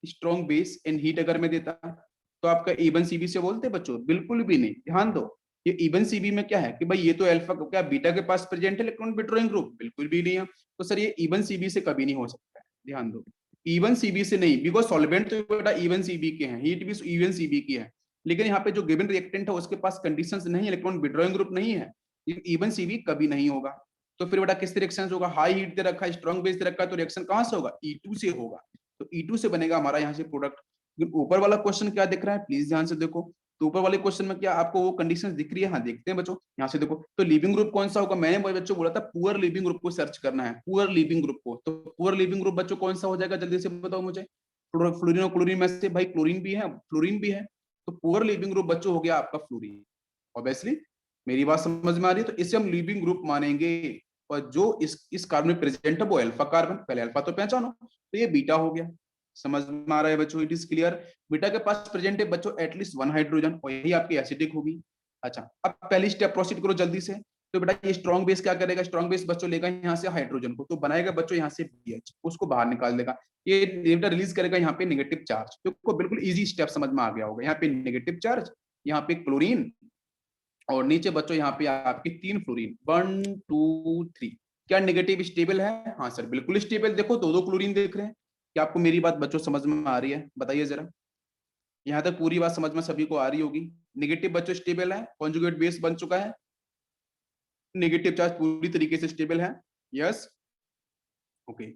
strong base and heat अगर मैं देता, तो आपका इवन सीबी से बोलते बच्चों? बिल्कुल भी नहीं। ध्यान दो, ये इवन सीबी में क्या है कि भाई ये तो अल्फा, क्या बीटा के पास प्रेजेंट है इलेक्ट्रॉन विथड्रॉइंग ग्रुप? बिल्कुल भी नहीं है। तो सर ये इवन सीबी से कभी नहीं हो सकता है। ध्यान दो, इवन सीबी से नहीं, बिकॉज सॉल्वेंट तो बेटा इवन सीबी के हैं, हीट भी इवन सीबी की है, लेकिन यहाँ पे जो गिवन रिएक्टेंट है उसके पास कंडीशंस नहीं, इलेक्ट्रॉन विथड्रॉइंग ग्रुप नहीं है, इवन सीबी कभी नहीं होगा। तो फिर बेटा किस रिएक्शन होगा? हाई हीट दे रखा है, स्ट्रॉन्ग बेस दे रखा है, तो रिएक्शन कहां से होगा? E2 से होगा। तो E2 से बनेगा हमारा यहाँ से प्रोडक्ट। ऊपर वाला क्वेश्चन क्या दिख रहा है, प्लीज ध्यान से देखो। तो ऊपर वाले क्वेश्चन में क्या आपको वो कंडीशंस दिख रही है? हाँ देखते हैं बच्चों, यहाँ से देखो। तो लिविंग ग्रुप कौन सा होगा? मैंने बच्चों बोला था पुअर लिविंग ग्रुप को सर्च करना है, पुअर लिविंग ग्रुप को। तो पुअर लिविंग ग्रुप बच्चों कौन सा हो जाएगा, जल्दी से बताओ मुझे। फ्लोरीन और क्लोरीन में से भाई क्लोरीन भी है, फ्लोरीन भी है, तो पुअर लिविंग ग्रुप बच्चों हो गया आपका फ्लोरीन। ऑब्वियसली मेरी बात समझ में आ रही है? तो इसे हम लिविंग ग्रुप मानेंगे। और जो इस कार्बन में प्रेजेंट है वो अल्फा कार्बन, पहले अल्फा तो पहचानो, तो ये बीटा हो गया। समझ में आ रहा है बच्चों? It is clear. बीटा के पास प्रेजेंट है बच्चों एटलीस्ट वन हाइड्रोजन, और यही आपकी एसिडिक होगी। अच्छा, अब पहली स्टेप प्रोसीड करो जल्दी से। तो बेटा ये स्ट्रॉन्ग बेस क्या करेगा? स्ट्रॉन्ग बेस बच्चों लेगा यहाँ से हाइड्रोजन को, तो बनाएगा बच्चों यहाँ से BH, उसको बाहर निकाल देगा। ये रिलीज करेगा यहाँ पे नेगेटिव चार्ज, तो बिल्कुल इजी स्टेप समझ में आ गया होगा। यहाँ पे नेगेटिव चार्ज, यहाँ पे क्लोरीन, और नीचे बच्चों यहाँ पे आपकी 3 फ्लोरीन, 1 2 3। क्या नेगेटिव स्टेबल है? हाँ सर बिल्कुल स्टेबल। देखो दो दो क्लोरीन देख रहे हैं। क्या आपको मेरी बात बच्चों समझ में आ रही है? बताइए जरा। यहाँ तक पूरी बात समझ में सभी को आ रही होगी। नेगेटिव बच्चों स्टेबल है, कॉन्जुगेट बेस बन चुका है, नेगेटिव चार्ज पूरी तरीके से स्टेबल है। Yes, okay.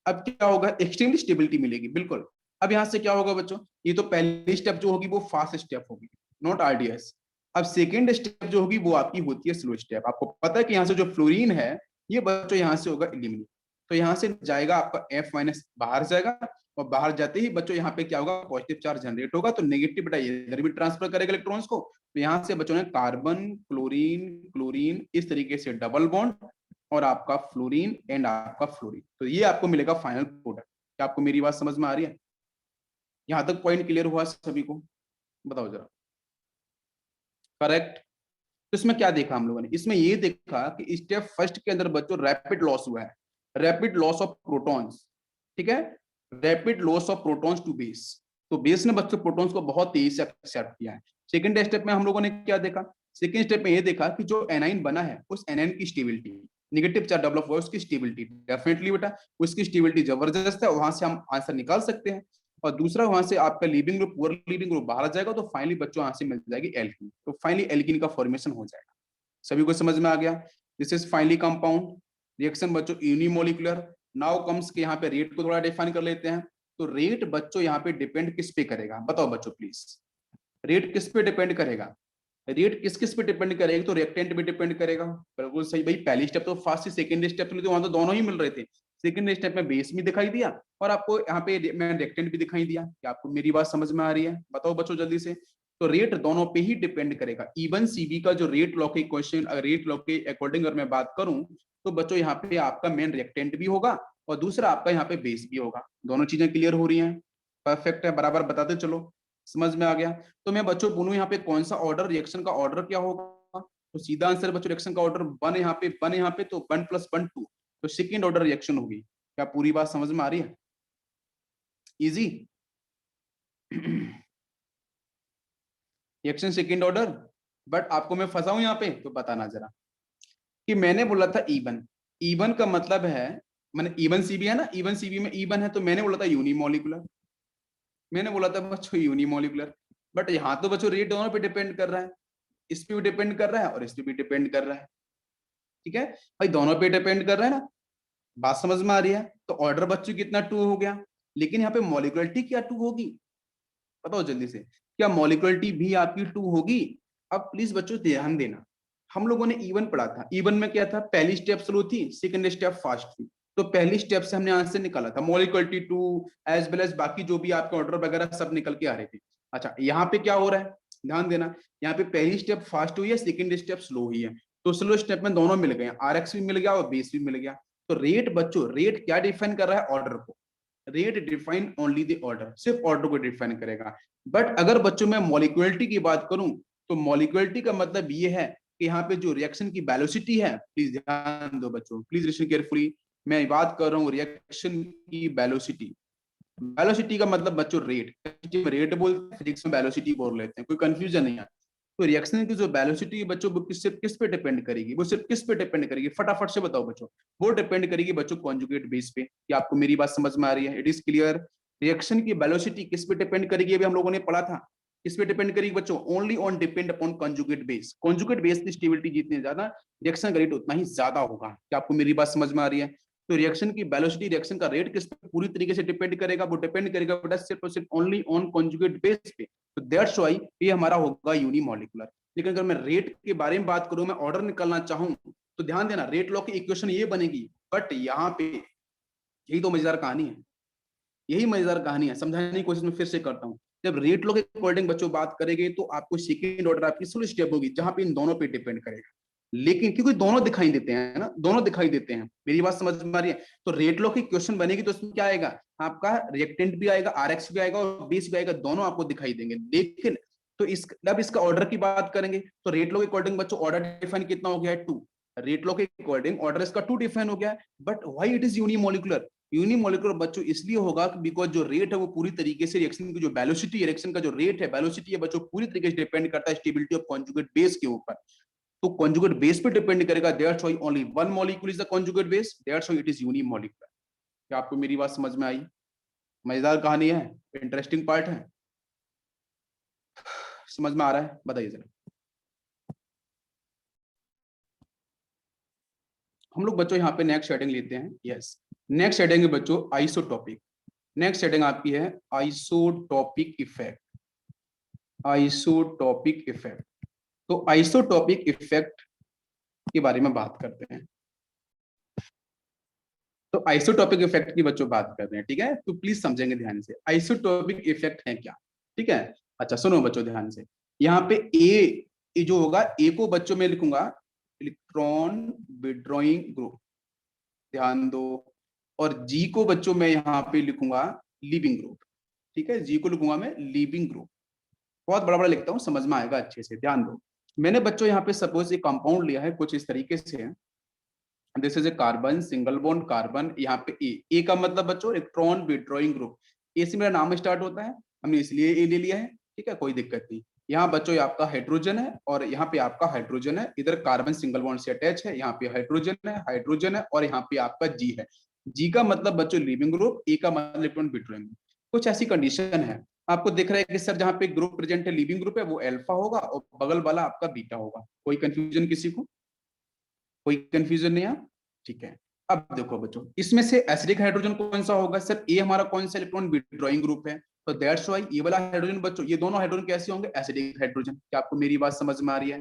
अब क्या होगा? एक्सट्रीमली स्टेबिलिटी मिलेगी, बिल्कुल। अब यहाँ से क्या होगा बच्चों? ये तो पहली स्टेप जो होगी वो फास्ट स्टेप होगी, नॉट RDS। अब सेकेंड स्टेप जो होगी वो आपकी होती है स्लो स्टेप। आपको पता है कि यहाँ से जो फ्लोरीन है ये बच्चों यहाँ से होगा एलिमिनेट, तो यहाँ से जाएगा आपका F- बाहर जाएगा, और बाहर जाते ही बच्चों यहाँ पे क्या होगा? पॉजिटिव चार्ज जनरेट होगा, तो नेगेटिव बेटा इधर भी ट्रांसफर करेगा इलेक्ट्रॉन्स को। तो यहाँ से बच्चों ने कार्बन, क्लोरीन, क्लोरीन, इस तरीके से डबल बॉन्ड, और आपका फ्लोरीन एंड आपका फ्लोरीन, तो ये आपको मिलेगा फाइनल प्रोडक्ट। क्या आपको मेरी बात समझ में आ रही है? यहां तक पॉइंट क्लियर हुआ सभी को? बताओ जरा। करेक्ट। तो इसमें क्या देखा हम लोगों ने? इसमें ये देखा कि स्टेप फर्स्ट के अंदर बच्चों रैपिड लॉस हुआ है, रैपिड लॉस ऑफ प्रोटॉन्स। ठीक है, rapid loss of protons to base. तो बेस ने बच्चों प्रोटॉन्स को बहुत तेजी से एक्सेप्ट किया है। सेकंड स्टेप में हम लोगों ने क्या देखा? सेकंड स्टेप में ये देखा कि जो एनाइन बना है उस एनाइन की स्टेबिलिटी, नेगेटिव चार्ज डेवलप हुआ उसकी स्टेबिलिटी, डेफिनेटली बेटा उसकी स्टेबिलिटी जबरदस्त है, वहां से हम आंसर निकाल सकते हैं। और दूसरा वहां से आपका leaving group, poor leaving group बाहर आ जाएगा, तो फाइनली बच्चों यहाँ से मिल जाएगी एल्कीन, तो फाइनली एल्कीन का फॉर्मेशन हो जाएगा। सभी को समझ में आ गया? This is finally compound reaction बच्चों यूनिमोलिकुलर। नाउ कम्स के यहाँ पे रेट को थोड़ा डिफाइन कर लेते हैं। तो रेट बच्चों यहाँ पे डिपेंड किस पे करेगा? बताओ बच्चों प्लीज, रेट किस पे डिपेंड करेगा? रेट किस किस पे डिपेंड करेगा? तो रिएक्टेंट भी डिपेंड करेगा। बिल्कुल सही भाई, पहली स्टेप तो फास्ट, सेकंड स्टेप तो वहां तो दोनों ही मिल रहे थे। सेकंड स्टेप में बेस भी दिखाई दिया और आपको यहाँ पे मैं रिएक्टेंट भी दिखाई दिया। क्या आपको मेरी बात समझ में आ रही है? बताओ बच्चों जल्दी से। तो रेट दोनों पे ही डिपेंड करेगा। इवन सीबी का जो रेट लॉ के क्वेश्चन, रेट लॉ के अकॉर्डिंग अगर मैं बात करूं, तो बच्चों यहाँ पे आपका मेन रिएक्टेंट भी होगा और दूसरा आपका यहाँ पे बेस भी होगा। दोनों चीजें क्लियर हो रही हैं? परफेक्ट है, बराबर बताते चलो। समझ में आ गया? तो मैं बच्चों बोलूं यहाँ पे कौन सा ऑर्डर, रिएक्शन का ऑर्डर क्या होगा? तो सीधा आंसर बच्चों रिएक्शन का ऑर्डर वन यहाँ पे, वन यहाँ पे, तो 1 + 1 2, तो सेकेंड ऑर्डर रिएक्शन होगी। क्या पूरी बात समझ में आ रही है? Easy. Reaction second order. But आपको मैं फंसाऊं यहाँ पे, तो बताना जरा कि मैंने बोला था इवन, इवन का मतलब है, मैंने इवन सीबी है ना, इवन सीबी में इवन है, तो मैंने बोला था यूनिमोलिकुलर, मैंने बोला था बच्चों यूनिमोलिकुलर। बट यहाँ तो बच्चों रेट दोनों पे डिपेंड कर रहा है, इस पे भी डिपेंड कर रहा है और इस पे भी डिपेंड कर रहा है। ठीक है भाई, दोनों पे डिपेंड कर रहा है ना, बात समझ में आ रही है? तो ऑर्डर बच्चों कितना 2 हो गया, लेकिन यहाँ पे मॉलिक्युलरिटी क्या 2 होगी? बताओ जल्दी से, क्या मॉलिक्युलरिटी भी आपकी 2 होगी? अब प्लीज बच्चों ध्यान देना, हम लोगों ने इवन पढ़ा था, इवन में क्या था, पहली स्टेप स्लो थी, सेकंड स्टेप फास्ट थी। तो पहली स्टेप से हमने आंसर निकाला था मॉलिक्युलरिटी 2 एज वेल एज बाकी जो भी आपके ऑर्डर वगैरह सब निकल के आ रहे थे। अच्छा यहाँ पे क्या हो रहा है, ध्यान देना, यहाँ पे पहली स्टेप फास्ट हुई है, सेकंड स्टेप स्लो हुई है। तो स्लो स्टेप में दोनों मिल गए, आरएक्स भी मिल गया और बेस भी मिल गया। तो रेट बच्चों, रेट क्या डिफाइन कर रहा है, ऑर्डर को। Rate define only the order, सिर्फ ऑर्डर को डिफाइन करेगा। बट अगर बच्चों मैं मॉलिक्युलरिटी की बात करूं, तो मॉलिक्युलरिटी का मतलब ये है कि यहाँ पे जो रिएक्शन की वेलोसिटी है, प्लीज ध्यान दो बच्चों, प्लीज लिसन केयरफुली, मैं बात कर रहा हूँ रिएक्शन की वेलोसिटी। वेलोसिटी का मतलब बच्चों रेट, रेट बोलते हैं, फिजिक्स में वेलोसिटी बोल लेते हैं, कोई कंफ्यूजन नहीं है। तो रिएक्शन की जो वेलोसिटी है बच्चों, वो किस पे डिपेंड करेगी, वो सिर्फ किस पे डिपेंड करेगी, फटाफट से बताओ बच्चों। वो डिपेंड करेगी बच्चों कॉन्जुगेट बेस पे। क्या आपको मेरी बात समझ में आ रही है? It is clear. रिएक्शन की वेलोसिटी किस पे डिपेंड करेगी, अभी हम लोगों ने पढ़ा था। किस पे डिपेंड करेगी बच्चों? Only on depend upon conjugate base. Conjugate base की स्टेबिलिटी जितनी ज्यादा, रिएक्शन का रेट उतना ही ज्यादा होगा। क्या आपको मेरी बात समझ में आ रही है? तो रिएक्शन की वेलोसिटी, रिएक्शन का रेट किस पे पूरी तरीके से डिपेंड करेगा, वो डिपेंड करेगा बेटा सिर्फ और सिर्फ ओनली ऑन कॉन्जुगेट बेस पे। तो दैट्स व्हाई ये हमारा होगा यूनिमॉलिक्यूलर। लेकिन अगर मैं रेट के बारे में बात करूं, मैं ऑर्डर निकालना चाहूं, तो ध्यान देना, रेट लॉ की इक्वेशन ये बनेगी। बट यहाँ पे यही तो मजेदार कहानी है, यही मजेदार कहानी है, समझाने की कोशिश में फिर से करता हूँ। जब रेट लॉ के अकॉर्डिंग बच्चों बात करेंगे, तो आपको सेकंड ऑर्डर आपकी स्लो स्टेप होगी, जहां पे इन दोनों पे डिपेंड करेगा। लेकिन क्योंकि दोनों दिखाई देते हैं ना, दोनों दिखाई देते हैं, मेरी बात समझ में आ रही है? तो रेट लॉ की क्वेश्चन बनेगी, तो उसमें क्या आएगा, आपका रिएक्टेंट भी आएगा, आरएक्स भी आएगा और बेस भी आएगा, दोनों आपको दिखाई देंगे। लेकिन तो अब इसका ऑर्डर की बात करेंगे, तो रेट लॉ के अकॉर्डिंग बच्चों ऑर्डर डिफाइन कितना हो गया है, 2। रेट लॉ के अकॉर्डिंग ऑर्डर इसका 2 डिफाइन हो गया है। But why it is unimolecular? Unimolecular बच्चों इसलिए होगा बिकॉज जो रेट है वो पूरी तरीके से रिएक्शन की जो वेलोसिटी है, रिएक्शन का जो रेट है, वेलोसिटी है बच्चों, पूरी तरीके से डिपेंड करता है स्टेबिलिटी ऑफ कॉन्जुगेट बेस के ऊपर। तो कॉन्जुगेट बेस पे डिपेंड करेगा, that's why only one molecule is the conjugate base, that's why it is unimolecular. क्या आपको मेरी बात समझ में आई? मजेदार कहानी है, इंटरेस्टिंग पार्ट है, समझ में आ रहा है? बताइए जरा। हम लोग बच्चों यहाँ पे नेक्स्ट हेडिंग लेते हैं। यस, नेक्स्ट हेडिंग है बच्चों आइसोटॉपिक। नेक्स्ट हेडिंग आपकी है आइसोटॉपिक इफेक्ट। आइसोटॉपिक इफेक्ट, तो आइसोटॉपिक इफेक्ट के बारे में बात करते हैं। तो आइसोटॉपिक इफेक्ट की बच्चों बात कर रहे हैं, ठीक है? तो प्लीज समझेंगे ध्यान से, आइसोटॉपिक इफेक्ट है क्या, ठीक है? अच्छा सुनो बच्चों ध्यान से, यहाँ पे ए जो होगा, ए को बच्चों में लिखूंगा इलेक्ट्रॉन विड्रॉइंग ग्रुप, ध्यान दो। और जी को बच्चों में यहाँ पे लिखूंगा लीविंग ग्रुप, ठीक है? जी को लिखूंगा मैं लीविंग ग्रुप, बहुत बड़ा बड़ा लिखता हूँ, समझ में आएगा अच्छे से, ध्यान दो। मैंने बच्चों यहाँ पे सपोज एक कंपाउंड लिया है कुछ इस तरीके से है, this is a carbon, single bond carbon, यहाँ पे ए का मतलब बच्चों इलेक्ट्रॉन विड्रॉइंग ग्रुप, ए से मेरा नाम स्टार्ट होता है, हमने इसलिए ए ले लिया है, ठीक है? कोई दिक्कत नहीं। यहाँ बच्चों ये आपका हाइड्रोजन है और यहाँ पे आपका हाइड्रोजन है, इधर कार्बन सिंगल बॉन्ड से अटैच है, यहाँ पे हाइड्रोजन है और यहाँ पे आपका जी है। जी का मतलब बच्चों लिविंग ग्रुप, ए का मतलब इलेक्ट्रॉन विड्रॉइंग। कुछ ऐसी कंडीशन है, आपको दिख रहा है कि सर जहाँ पे ग्रुप प्रेजेंट है लिविंग ग्रुप है वो अल्फा होगा और बगल वाला आपका बीटा होगा। कोई कंफ्यूजन किसी को? कोई कंफ्यूजन नहीं है? ठीक है। अब देखो बच्चों, इसमें से एसिडिक हाइड्रोजन कौन सा होगा? सर ए हमारा कौन सा इलेक्ट्रॉन विड्रॉइंग ग्रुप है, तो दैट्स व्हाई ये वाला हाइड्रोजन बच्चों, ये दोनों हाइड्रोजन कैसे होंगे? Acidic hydrogen. क्या आपको मेरी बात समझ में आ रही है?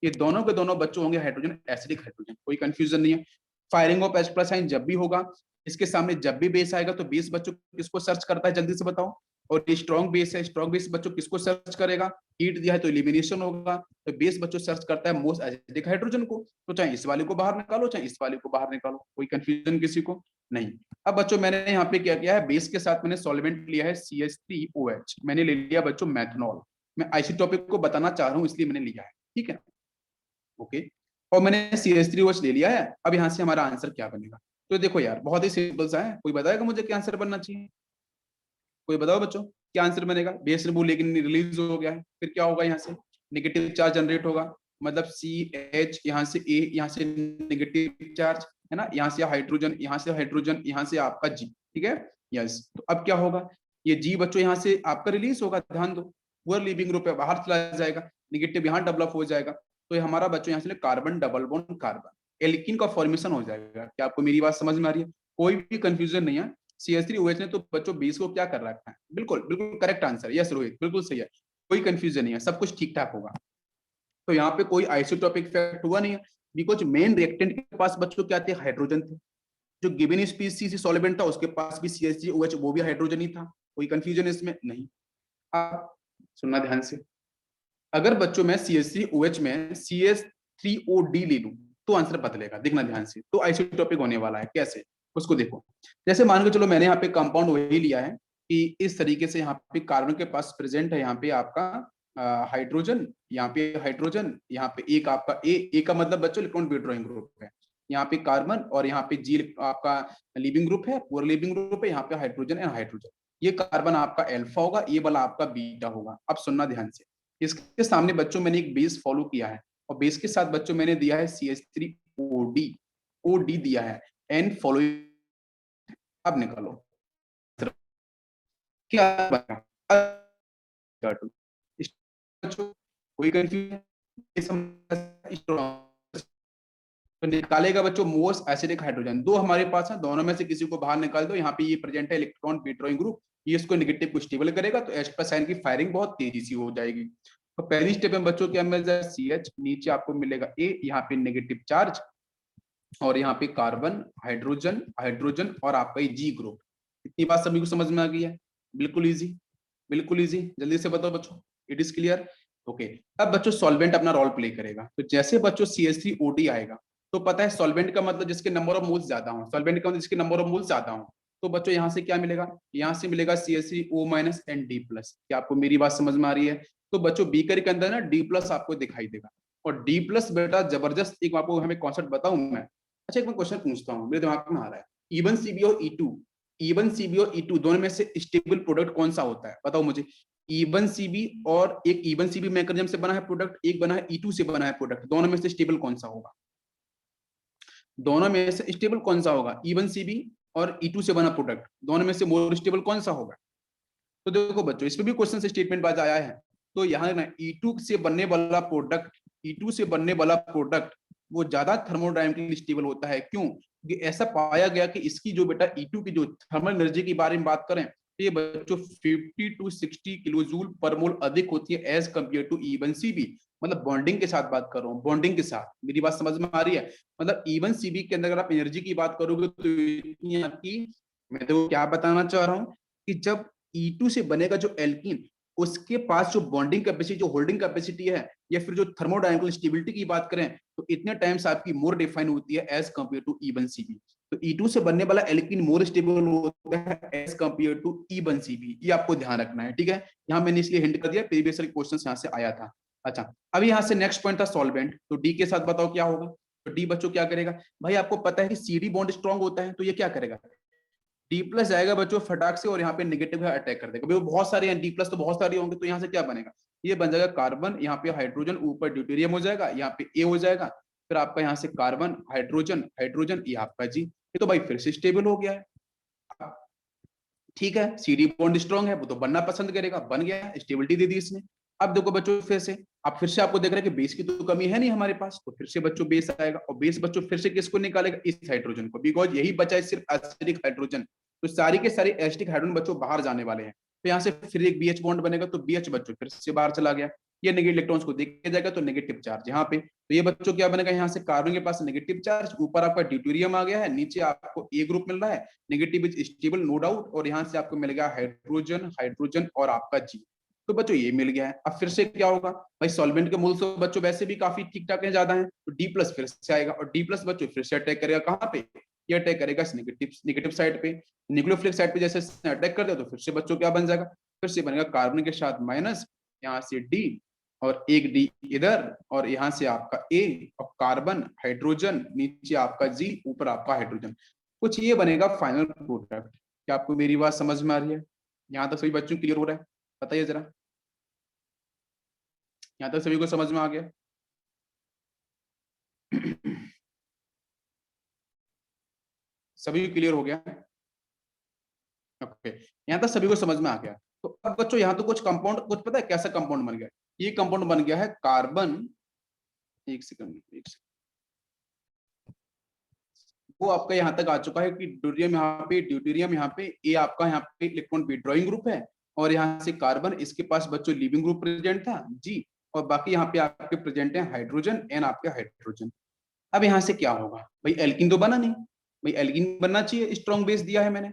ये दोनों के दोनों बच्चों होंगे हाइड्रोजन, एसिडिक हाइड्रोजन, कोई कंफ्यूजन नहीं है। फायरिंग ऑफ H+ साइन जब भी होगा, इसके सामने जब भी बेस आएगा, तो बेस बच्चों किसको सर्च करता है, जल्दी से बताओ? और ये स्ट्रॉन्ग बेस है, स्ट्रॉन्ग बेस बच्चों किसको सर्च करेगा? हीट दिया है तो एलिमिनेशन होगा, तो बेस बच्चों सर्च करता है मोस्ट एसिडिक हाइड्रोजन को। तो चाहे इस वाले को बाहर निकालो, चाहे इस वाले को बाहर निकालो, कोई कंफ्यूजन किसी को नहीं। अब बच्चों मैंने यहाँ पे क्या किया है, बेस के साथ मैंने सॉल्वेंट लिया है CH3OH, मैंने ले लिया बच्चों मैथनॉल। मैं आइसोटॉपिक को बताना चाह रहा हूँ इसलिए मैंने लिया है, ठीक है? ओके, और मैंने CH3OH ले लिया है। अब यहाँ से हमारा आंसर क्या बनेगा? तो देखो यार बहुत ही सिंपल सा है, कोई बताएगा मुझे क्या आंसर बनना चाहिए? कोई बताओ बच्चों, क्या आंसर बनेगा? बेस रिमूव लेकिन रिलीज हो गया है, फिर क्या होगा? यहाँ से नेगेटिव चार्ज जनरेट होगा, मतलब CH, यहाँ से A, यहाँ से नेगेटिव चार्ज है ना, यहाँ से हाइड्रोजन, यहाँ से हाइड्रोजन, यहाँ से आपका G, ठीक है? यस, तो अब क्या होगा? ये G बच्चों यहाँ से आपका रिलीज होगा, ध्यान दो, पूरा लिविंग ग्रुप है, बाहर चला जाएगा, नेगेटिव यहाँ डेवलप हो जाएगा, तो ये हमारा बच्चों यहाँ से carbon double bond carbon, alkene का फॉर्मेशन हो जाएगा। क्या आपको मेरी बात समझ में आ रही है? कोई भी कंफ्यूजन नहीं है। CH3OH ने तो बच्चों बेस को क्या कर रखा है? बिल्कुल बिल्कुल करेक्ट आंसर, यस रोहित, बिल्कुल सही है, कोई कंफ्यूजन नहीं है, सब कुछ ठीक ठाक होगा। तो यहाँ पे कोई आइसोटोपिक इफेक्ट हुआ नहीं है, बिकॉज मेन रिएक्टेंट के पास बच्चों क्या थे? हाइड्रोजन थे। जो गिवन स्पीसीज सॉल्वेंट था उसके पास भी CH3OH, वो भी हाइड्रोजन ही था। कोई कंफ्यूजन इसमें नहीं। आप सुनना ध्यान से, अगर बच्चों में CH3OH में CH3OD ले लूं तो आंसर बदलेगा, देखना ध्यान से। तो आइसोटोपिक होने वाला है, कैसे उसको देखो। जैसे मान के चलो मैंने यहाँ पे कंपाउंड वही लिया है कि इस तरीके से यहाँ पे कार्बन के पास प्रेजेंट है, यहाँ पे आपका हाइड्रोजन, यहाँ पे हाइड्रोजन, यहाँ पे एक आपका ए का मतलब बच्चों इलेक्ट्रॉन विथड्रॉइंग ग्रुप है, यहाँ पे कार्बन, और यहाँ पे जी आपका लिविंग ग्रुप है, पूरा लिविंग ग्रुप है, यहाँ पे हाइड्रोजन एंड हाइड्रोजन। ये कार्बन आपका अल्फा होगा, ये वाला आपका बीटा होगा। अब सुनना ध्यान से, इसके सामने बच्चों मैंने एक बेस फॉलो किया है, और बेस के साथ बच्चों मैंने दिया है CH3OD दिया है, एन फॉलो। अब निकालो क्या बना? कोई कंफ्यूजन? तो निकालेगा बच्चों मोस्ट एसिडिक हाइड्रोजन। दो हमारे पास है, दोनों में से किसी को बाहर निकाल दो। यहाँ पे ये प्रेजेंट है इलेक्ट्रॉन विथड्रॉइंग ग्रुप, ये इसको नेगेटिव को स्टेबल करेगा, तो H+ आयन की फायरिंग बहुत तेजी से हो जाएगी। तो पहली स्टेप में बच्चों क्या मिल जाए? CH, नीचे आपको मिलेगा A, यहाँ पे नेगेटिव चार्ज, और यहाँ पे कार्बन, हाइड्रोजन, हाइड्रोजन और आपका ये G ग्रुप। इतनी बात सभी को समझ में आ गई है? बिल्कुल इजी, बिल्कुल इजी, जल्दी से बताओ बच्चों, इट इज क्लियर? ओके। अब बच्चों सॉल्वेंट अपना रोल प्ले करेगा। तो जैसे बच्चों CH3OD आएगा, तो पता है सॉल्वेंट का मतलब जिसके नंबर ऑफ मोल्स ज्यादा हो, सॉल्वेंट का मतलब जिसके नंबर ऑफ मोल्स ज्यादा हो। तो बच्चों यहाँ से क्या मिलेगा? यहाँ से मिलेगा CH3O- एंड D+। क्या आपको मेरी बात समझ में आ रही है? तो बच्चों बीकर के अंदर ना D+ आपको दिखाई देगा, और D+ बेटा जबरदस्त, एक आपको हमें कॉन्सेप्ट बताऊं मैं। अच्छा एक मैं क्वेश्चन पूछता हूँ, मेरे दिमाग में आ रहा है, इवन CB और E2 दोनों में से स्टेबल प्रोडक्ट कौन सा होता है? बताओ मुझे। इवन सीबी और एक इवन सीबी मैकेनिज्म से बना है प्रोडक्ट, एक बना है E2 से बना है प्रोडक्ट, दोनों में से स्टेबल कौन सा होगा? दोनों में से स्टेबल कौन सा होगा? इवन सीबी और E2 से बना प्रोडक्ट, दोनों में से मोर स्टेबल कौन सा होगा? तो देखो बच्चों, इस पे भी क्वेश्चन से स्टेटमेंट बाज आया है। तो यहाँ ना E2 से बनने वाला प्रोडक्ट, E2 से बनने वाला प्रोडक्ट वो ज्यादा थर्मोडायनेमिकली स्टेबल होता है। क्यों? क्योंकि ऐसा पाया गया कि इसकी जो बेटा E2 की जो थर्मल एनर्जी के बारे में बात करें, तो ये बच्चों 50 to 60 किलो जूल पर मोल अधिक होती है as compare to E one CB. मतलब बॉन्डिंग के साथ बात कर रहा हूँ, बॉन्डिंग के साथ, मेरी बात समझ में आ रही है? मतलब इवन सीबी के अंदर अगर आप एनर्जी की बात करोगे तो इतनी आपकी, मैं तो क्या बताना चाह रहा हूँ कि जब E2 से बनेगा जो एल्कीन, उसके पास जो बॉन्डिंग कैपेसिटी, जो होल्डिंग कैपेसिटी है, या फिर जो थर्मोडायनेमिकल स्टेबिलिटी की बात करें, तो इतने टाइम्स आपकी मोर डिफाइन होती है as compare to E one CB. तो E2 से बनने वाला एल्कीन मोर स्टेबल होता है as compare to E one CB, ये आपको ध्यान रखना है, ठीक है? यहाँ मैंने इसलिए हिंट कर दिया, प्रीवियस क्वेश्चन यहाँ से आया था। अच्छा, अब यहाँ से नेक्स्ट पॉइंट था सॉल्वेंट। तो डी के साथ बताओ क्या होगा? तो डी बच्चों क्या करेगा? भाई आपको पता है कि CD बॉन्ड स्ट्रॉन्ग होता है, तो ये क्या करेगा? D+ जाएगा बच्चों फटाक से, और यहाँ पे नेगेटिव है अटैक कर देगा। बहुत सारे हैं D+ तो बहुत सारे होंगे, तो यहाँ से क्या बनेगा? ये बन जाएगा कार्बन, यहाँ पे हाइड्रोजन, ऊपर ड्यूटेरियम हो जाएगा, यहाँ पे A हो जाएगा, फिर आपका यहाँ से कार्बन, हाइड्रोजन, हाइड्रोजन, ये आपका G। ये तो भाई फिर से स्टेबल हो गया है। ठीक है, CD बॉन्ड स्ट्रॉन्ग है, वो तो बनना पसंद करेगा, बन गया, स्टेबिलिटी दे दी इसने। अब देखो बच्चों फिर से, अब फिर से आपको देख रहे हैं कि बेस की तो कमी है नहीं हमारे पास, तो फिर से बच्चों बेस आएगा, और बेस बच्चों फिर से किसको निकालेगा? इस हाइड्रोजन को, बिकॉज यही बचा है सिर्फ एसिडिक हाइड्रोजन। तो सारी के सारे एसिडिक हाइड्रोजन बच्चों बाहर जाने वाले हैं। तो यहाँ से फिर एक BH बॉन्ड बनेगा, तो BH बच्चों फिर से बाहर चला गया। ये नेगेटिव इलेक्ट्रॉन्स को देके जाएगा, तो नेगेटिव चार्ज यहाँ पे। तो ये बच्चों क्या बनेगा? यहाँ से कार्बन के पास नेगेटिव चार्ज, ऊपर आपका ड्यूटेरियम आ गया है, नीचे आपको A ग्रुप मिल रहा है, negative is stable no doubt, और यहाँ से आपको मिलेगा हाइड्रोजन, हाइड्रोजन और आपका G। तो बच्चों ये मिल गया है। अब फिर से क्या होगा? भाई सॉल्वेंट के मोल्स तो बच्चों वैसे भी काफी ठीक ठाक है, ज्यादा है, तो D+ फिर से आएगा, और D+ बच्चों फिर से अटैक करेगा कहाँ पे? ये अटैक करेगा इस नेगेटिव साइड पे, न्यूक्लियोफिलिक साइड पे। जैसे अटैक कर दिया तो फिर से बच्चों क्या बन जाएगा? फिर से बनेगा कार्बन के साथ माइनस, यहाँ से D, और एक D इधर, और यहाँ से आपका A, और कार्बन, हाइड्रोजन, नीचे आपका G, ऊपर आपका हाइड्रोजन। कुछ ये बनेगा फाइनल प्रोडक्ट। क्या आपको मेरी बात समझ में आ रही है? यहाँ तक सभी बच्चों क्लियर हो रहा है? बताइए जरा, यहाँ तक सभी को समझ में आ गया? सभी क्लियर हो गया? ओके, यहाँ तक सभी को समझ में आ गया। तो अब बच्चों यहाँ तो कुछ कंपाउंड, कुछ पता है कैसा कंपाउंड बन गया? ये कंपाउंड बन गया है कार्बन, एक सेकंड, वो आपका यहाँ तक आ चुका है कि ड्यूटेरियम यहाँ पे ए आपका यहाँ पे इलेक्ट्रॉन विड्रॉइंग ग्रुप है, और यहाँ से कार्बन, इसके पास बच्चों लीविंग ग्रुप प्रेजेंट था जी, और बाकी यहाँ पे आपके प्रेजेंट है हाइड्रोजन एंड आपके हाइड्रोजन। अब यहाँ से क्या होगा भाई, एल्किन तो बना नहीं भाई, एल्किन बनना चाहिए, स्ट्रॉन्ग बेस दिया है मैंने,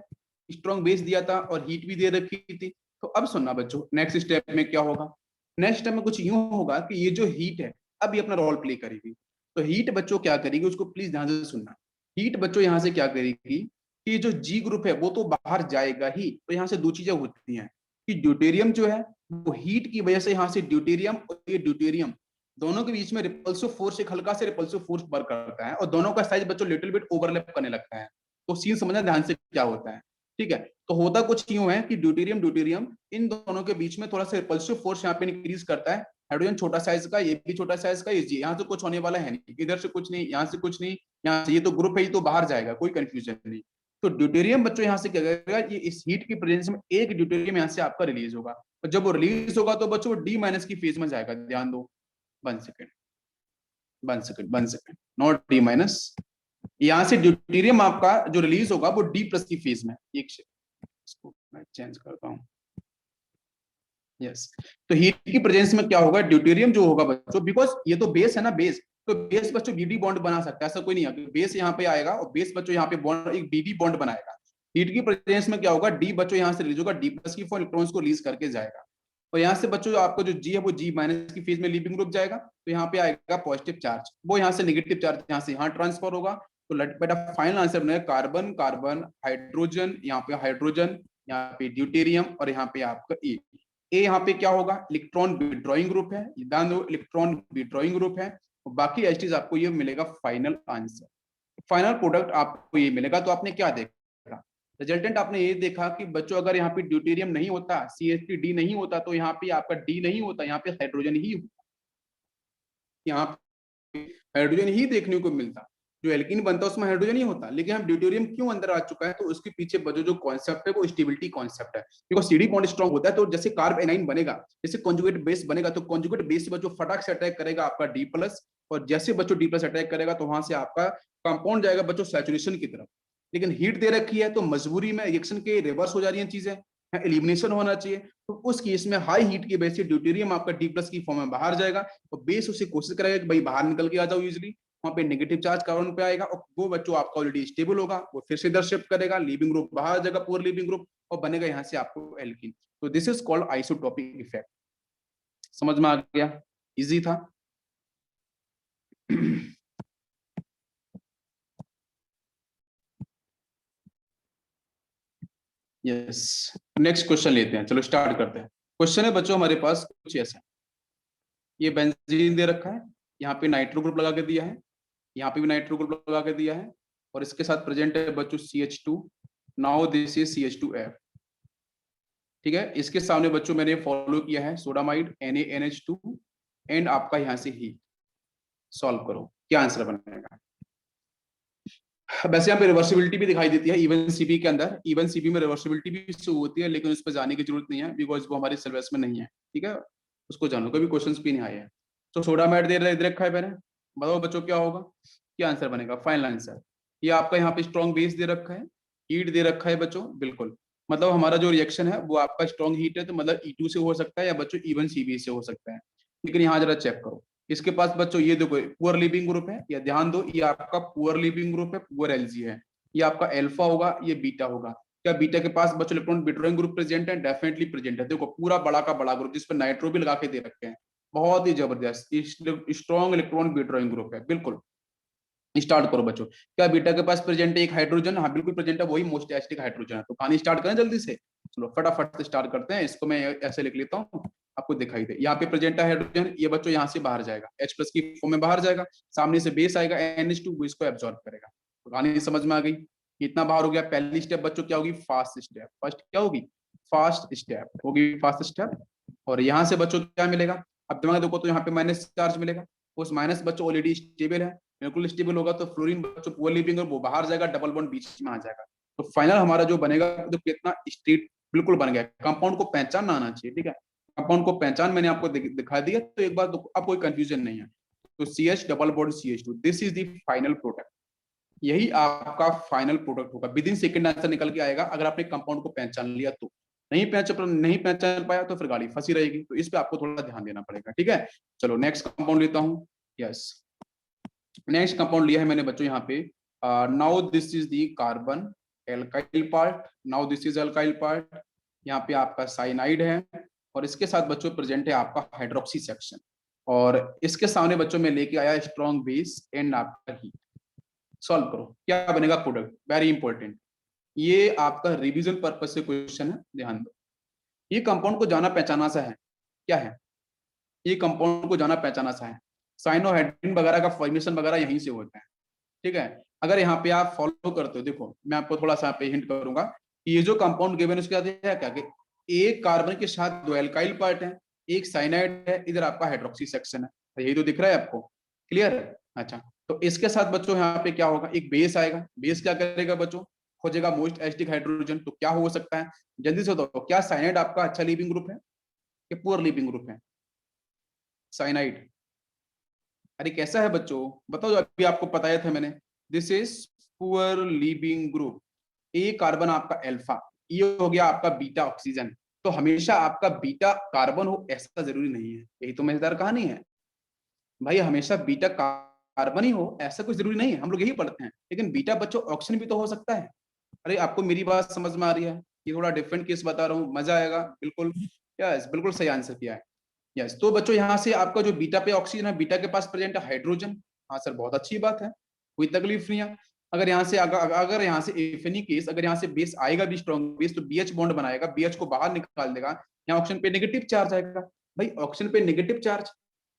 स्ट्रॉन्ग बेस दिया था और हीट भी दे रखी थी। तो अब सुनना बच्चों, नेक्स्ट स्टेप में क्या होगा, नेक्स्ट स्टेप में कुछ यूं होगा कि ये जो हीट है अब ये अपना रोल प्ले करेगी। तो हीट बच्चों क्या करेगी, उसको प्लीज ध्यान से सुनना। हीट बच्चों यहाँ से क्या करेगी कि जो जी ग्रुप है वो तो बाहर जाएगा ही, तो यहाँ से दो चीजें होती हैं कि ड्यूटेरियम जो है वो हीट की वजह से यहाँ से ड्यूटेरियम और ये ड्यूटेरियम दोनों के बीच में रिपल्सिव फोर्स, एक हल्का से रिपल्सिव फोर्स वर्क करता है, और दोनों का साइज बच्चों लिटिल बिट ओवरलैप करने लगता है। तो सीन समझना ध्यान से क्या होता है, ठीक है। तो होता कुछ यूं है कि ड्यूटेरियम ड्यूटेरियम इन दोनों के बीच में थोड़ा सा रिपल्सिव फोर्स यहाँ पे इंक्रीज करता है। हाइड्रोजन छोटा साइज का, ये भी छोटा साइज का, ये यहाँ तो कुछ होने वाला है नहीं, इधर से कुछ नहीं, यहाँ से कुछ नहीं, यहाँ से ये तो ग्रुप है, ये तो बाहर जाएगा, कोई कंफ्यूजन नहीं। तो ड्यूटेरियम बच्चों यहाँ से क्या करेगा, ये इस हीट की प्रेजेंस में एक ड्यूटेरियम यहाँ से आपका रिलीज होगा, और जब वो रिलीज होगा तो बच्चों डी माइनस की फेज में जाएगा। ध्यान दो, 1 second 1 second, not D minus, यहां से ड्यूटेरियम आपका जो रिलीज होगा वो डी प्लस की फेज में। एक इसको मैं चेंज करता हूं, यस। तो हीट की प्रेजेंस में क्या होगा, ड्यूटेरियम जो होगा बच्चों, बिकॉज ये तो बेस है ना, बेस, तो बेस बच्चों बीडी बॉन्ड बना सकता है, ऐसा कोई नहीं है। बेस यहाँ पे आएगा और बेस बच्चों यहाँ पे बॉन्ड, एक बीडी बॉन्ड बनाएगा। हीट की प्रेजेंस में क्या होगा, डी बच्चों यहाँ से रिलीज होगा, डी प्लस की फॉर इलेक्ट्रॉन्स को रिलीज करके जाएगा, और यहाँ से बच्चों आपका जो जी है वो जी माइनस की फेज में लीविंग ग्रुप जाएगा, तो यहाँ पे आएगा पॉजिटिव चार्ज, वो यहाँ से नेगेटिव चार्ज यहाँ से यहाँ ट्रांसफर होगा। तो बेटा फाइनल आंसर बनेगा कार्बन कार्बन हाइड्रोजन, यहाँ पे हाइड्रोजन, यहाँ पे ड्यूटेरियम, और यहाँ पे आपका ए। यहाँ पे क्या होगा, इलेक्ट्रॉन विड्रॉइंग ग्रुप है, इलेक्ट्रॉन विड्रॉइंग ग्रुप है, और बाकी एचटीज आपको ये मिलेगा फाइनल आंसर, फाइनल प्रोडक्ट आपको ये मिलेगा। तो आपने क्या देखा, रिजल्टेंट आपने ये देखा कि बच्चों अगर यहाँ पे ड्यूटेरियम नहीं होता, CH3D नहीं होता, तो यहाँ पे आपका डी नहीं होता, यहाँ पे हाइड्रोजन ही होता, यहाँ पे हाइड्रोजन ही देखने को मिलता, जो एल्कीन बनता है उसमें हाइड्रोजन ही होता। लेकिन हम ड्यूटेरियम क्यों अंदर आ चुका है, तो उसके पीछे जो कॉन्सेप्ट है वो स्टेबिलिटी कॉन्सेप्ट है, बिकॉज सीडी बॉन्ड स्ट्रॉन्ग होता है, तो जैसे कार्ब एनाइन बनेगा, जैसे कॉन्जुगेट बेस बनेगा, तो कॉन्जुगेट बेस से बच्चों फटाक से अटैक करेगा आपका डी प्लस, और जैसे बच्चों डी प्लस अटैक करेगा तो वहां से आपका कंपाउंड जाएगा बच्चों सैचुरेशन की तरफ। लेकिन हीट दे रखी है तो मजबूरी में रिएक्शन के रिवर्स हो जा रही है चीजें, एलिमिनेशन होना चाहिए, तो उस केस में हाई हीट की वजह से ड्यूटेरियम आपका डी प्लस की फॉर्म में बाहर जाएगा, और बेस उसे कोशिश करेगा कि भाई बाहर निकल के आ जाओ यूजली, वहां पे नेगेटिव चार्ज कार्बन पे आएगा, और वो बच्चों आपका ऑलरेडी स्टेबल होगा, वो फिर से इधर शिफ्ट करेगा, लीविंग ग्रुप बाहर जाएगा, पुअर लीविंग ग्रुप, और बनेगा यहाँ से आपको एल्कीन। तो this is called isotopic effect. समझ में आ गया, इजी था। यस, नेक्स्ट क्वेश्चन लेते हैं, चलो स्टार्ट करते हैं। क्वेश्चन है बच्चों हमारे पास कुछ ऐसा, ये बेंजीन दे रखा है, यहाँ पे नाइट्रो ग्रुप लगा के दिया है, यहाँ पे भी नाइट्रो ग्रुप लगा के दिया है, और इसके साथ प्रेजेंट है बच्चों CH2, now this is CH2F, ठीक है। इसके सामने बच्चों मैंने फॉलो किया है सोडामाइड NaNH2 एंड आपका यहाँ से ही सॉल्व करो, क्या आंसर बनेगा। वैसे यहाँ पे रिवर्सिबिलिटी भी दिखाई देती है इवन सीबी के अंदर, इवन सीबी में रिवर्सिबिलिटी भी शो होती है, लेकिन उस पर जाने की जरूरत नहीं है, बिकॉज वो हमारे सिलेबस में नहीं है, ठीक है, उसको जानो, कभी क्वेश्चन भी नहीं आए हैं। तो सोडामाइड दे रखा है मैंने, बताओ बच्चों क्या होगा, क्या आंसर बनेगा फाइनल आंसर। ये आपका यहाँ पे स्ट्रॉन्ग बेस दे रखा है, हीट दे रखा है बच्चों, बिल्कुल, मतलब हमारा जो रिएक्शन है वो आपका स्ट्रॉन्ग हीट है, तो मतलब E2 से हो सकता है या बच्चों इवन सीबी से हो सकता है। लेकिन यहाँ जरा चेक करो, इसके पास बच्चों ये देखो पुअर लिविंग ग्रुप है, या ध्यान दो ये आपका पुअर लिविंग ग्रुप है, पुअर एलजी है, ये आपका अल्फा होगा, ये बीटा होगा। क्या बीटा के पास बच्चों इलेक्ट्रॉन विड्रॉइंग ग्रुप प्रेजेंट है, डेफिनेटली प्रेजेंट है, देखो पूरा बड़ा का बड़ा ग्रुप जिसपे नाइट्रो भी लगा के दे रखे हैं, बहुत ही जबरदस्त स्ट्रॉन्ग इलेक्ट्रॉन विड्रॉइंग ग्रुप है, बिल्कुल। स्टार्ट करो बच्चों, क्या बीटा के पास प्रेजेंट है एक हाइड्रोजन, हाँ बिल्कुल प्रेजेंट है, वही मोस्ट एसिडिक हाइड्रोजन है। तो कहानी स्टार्ट करें जल्दी से, चलो फटाफट से स्टार्ट करते हैं, इसको मैं ऐसे लिख लेता हूँ आपको दिखाई दे। यहाँ पे प्रेजेंट है हाइड्रोजन, ये बच्चों यहाँ से बाहर जाएगा, H प्लस की फॉर्म में बाहर जाएगा, सामने से बेस आएगा NH2, वो इसको एब्जॉर्ब करेगा। तो कहानी समझ में आ गई, इतना बाहर हो गया। पहली स्टेप बच्चों क्या होगी, फास्ट स्टेप, फर्स्ट क्या होगी, फास्ट स्टेप होगी, फास्ट स्टेप। और यहाँ से बच्चों क्या मिलेगा, अब दिमाग देखो तो यहाँ पे माइनस चार्ज मिलेगा, उस माइनस बच्चों ऑलरेडी स्टेबल है, बिल्कुल स्टेबल होगा, तो फ्लोरीन बच्चों पुअर लिविंग वो बाहर जाएगा, डबल बॉन्ड बीच में आ जाएगा। तो फाइनल हमारा जो बनेगा तो कितना स्ट्रेट बिल्कुल बन गया। कंपाउंड को पहचानना आना चाहिए, ठीक है, कंपाउंड को पहचान मैंने आपको दिखा दिया, तो एक बार अब कोई कंफ्यूजन नहीं है। तो CH double bond CH2, this is the final product, यही आपका फाइनल प्रोडक्ट होगा। विद इन सेकेंड आंसर निकल के आएगा अगर आपने कंपाउंड को पहचान लिया तो। नहीं पहचान पाया तो फिर गाड़ी फंसी रहेगी। तो इस पे आपको थोड़ा ध्यान देना पड़ेगा, ठीक है। चलो नेक्स्ट कंपाउंड लेता हूँ। यस, नेक्स्ट कंपाउंड लिया है मैंने बच्चों यहाँ पे। Now this is the carbon alkyl part, now this is alkyl part. यहाँ पे आपका साइनाइड है और इसके साथ बच्चों प्रेजेंट है आपका हाइड्रोक्सी सेक्शन। और इसके सामने बच्चों में लेके आया स्ट्रॉन्ग बेस एंड आपका हीट। सॉल्व करो क्या बनेगा प्रोडक्ट, वेरी इंपॉर्टेंट। ये आपका रिवीजन पर्पज से क्वेश्चन है, ध्यान दो। ये कंपाउंड को जाना पहचाना सा है, क्या है ये कंपाउंड को जाना पहचाना सा है। साइनोहाइड्रिन वगैरह का फॉर्मेशन वगैरह यहीं से होता है, ठीक है। अगर यहाँ पे आप फॉलो करते हो, देखो मैं आपको थोड़ा सा यहाँ पे हिंट करूंगा कि ये जो कंपाउंड गिवन उसके साथ है क्या कि एक कार्बन के साथ दो एल्काइल पार्ट है, एक साइनाइड है, इधर आपका हाइड्रोक्सी सेक्शन है। तो यही तो दिख रहा है आपको, क्लियर है। अच्छा, तो इसके साथ बच्चों यहाँ पे क्या होगा, एक बेस आएगा। बेस क्या करेगा बच्चों, खोजेगा मोस्ट एसिडिक हाइड्रोजन। तो क्या हो सकता है, जल्दी से बताओ, क्या साइनाइड आपका अच्छा लीविंग ग्रुप है कि पुअर लीविंग ग्रुप है? साइनाइड, अरे कैसा है बच्चों बताओ, जो अभी आपको बताया था मैंने। This is poor leaving group. A carbon आपका अल्फा, ये हो गया आपका बीटा ऑक्सीजन। तो हमेशा आपका बीटा कार्बन हो ऐसा जरूरी नहीं है, यही तो मजेदार कहानी है भाई। हमेशा बीटा कार्बन ही हो ऐसा कुछ जरूरी नहीं है, हम लोग यही पढ़ते हैं। लेकिन बीटा बच्चों ऑक्सीजन भी तो हो सकता है। अरे आपको मेरी बात समझ में आ रही है? ये थोड़ा डिफरेंट केस बता रहा हूँ, मजा आएगा बिल्कुल। यस, बिल्कुल सही आंसर किया है। यस, तो बच्चों यहाँ से आपका जो बीटा पे ऑक्सीजन है, बीटा के पास प्रेजेंट है हाइड्रोजन। हाँ सर, बहुत अच्छी बात है, कोई तकलीफ नहीं है। अगर यहाँ से अगर यहाँ से इफ एनी केस अगर यहाँ से बेस आएगा भी स्ट्रॉन्ग बेस, तो बीएच बॉन्ड बनाएगा, बीएच को बाहर निकाल देगा। यहाँ ऑक्सीजन पे नेगेटिव चार्ज आएगा। भाई ऑक्सीजन पे नेगेटिव चार्ज,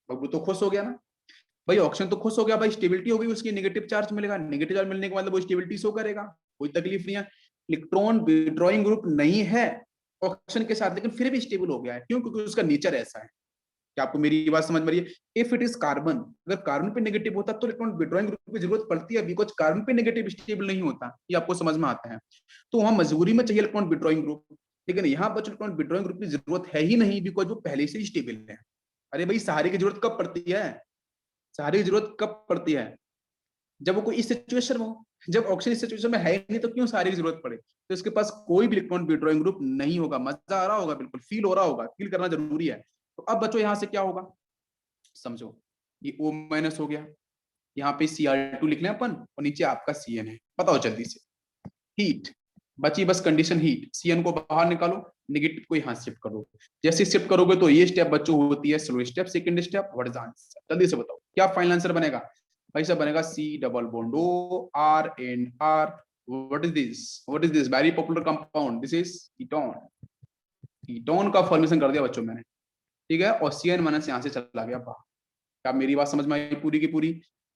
बाबू तो खुश हो गया ना भाई। ऑक्सीजन तो खुश हो गया भाई, स्टेबिलिटी हो गई उसकी, नेगेटिव चार्ज मिलेगा। नेगेटिव चार्ज मिलने के मतलब वो स्टेबिलिटी शो करेगा, कोई तकलीफ नहीं है। इलेक्ट्रॉन विड्रॉइंग ग्रुप नहीं है ऑक्सीजन के साथ, लेकिन फिर भी स्टेबल हो गया है। क्यों? क्योंकि उसका नेचर ऐसा है। क्या आपको मेरी बात समझ में आ रही है? इफ इट इज कार्बन, अगर कार्बन पे नेगेटिव होता तो इलेक्ट्रॉन विड्रॉइंग ग्रुप की जरूरत पड़ती है, बिकॉज कार्बन पे नेगेटिव स्टेबल नहीं होता। ये आपको समझ में आता है? तो वहां मजबूरी में चाहिए इलेक्ट्रॉन विड्रॉइंग ग्रुप। लेकिन यहाँ पर इलेक्ट्रॉन विड्रॉइंग ग्रुप की जरूरत है ही नहीं, बिकॉज वो पहले से ही स्टेबल है। अरे भाई सहारे की जरूरत कब पड़ती है? सहारे की जरूरत कब पड़ती है? जब वो कोई इस सिचुएशन में हो। जब ऑक्सीजन इस सिचुएशन में है ही नहीं, तो क्यों सहारे की जरूरत पड़े? तो इसके पास कोई भी इलेक्ट्रॉन विड्रॉइंग ग्रुप नहीं होगा। मजा आ रहा होगा, बिल्कुल फील हो रहा होगा, फील करना जरूरी है। तो अब बच्चों यहाँ से क्या होगा समझो, ये O माइनस हो गया, यहाँ पे Cr2 लिख लें अपन, और नीचे आपका Cn है। बताओ जल्दी से, हीट बची बस, कंडीशन हीट। Cn को बाहर निकालो, नेगेटिव को यहाँ शिफ्ट करो। जैसे शिफ्ट करोगे तो ये स्टेप बच्चों होती है slow step. Second step, what is answer? जल्दी से बताओ क्या फाइनल आंसर बनेगा? भाई साहब बनेगा C double bond O R and R। What is this? What is this very popular compound? This is ketone. Ketone का फॉर्मेशन कर दिया बच्चों मैंने, ठीक है। और Cn माइनस यहाँ से चला गया बाहर। क्या मेरी बात समझ में आई पूरी की पूरी?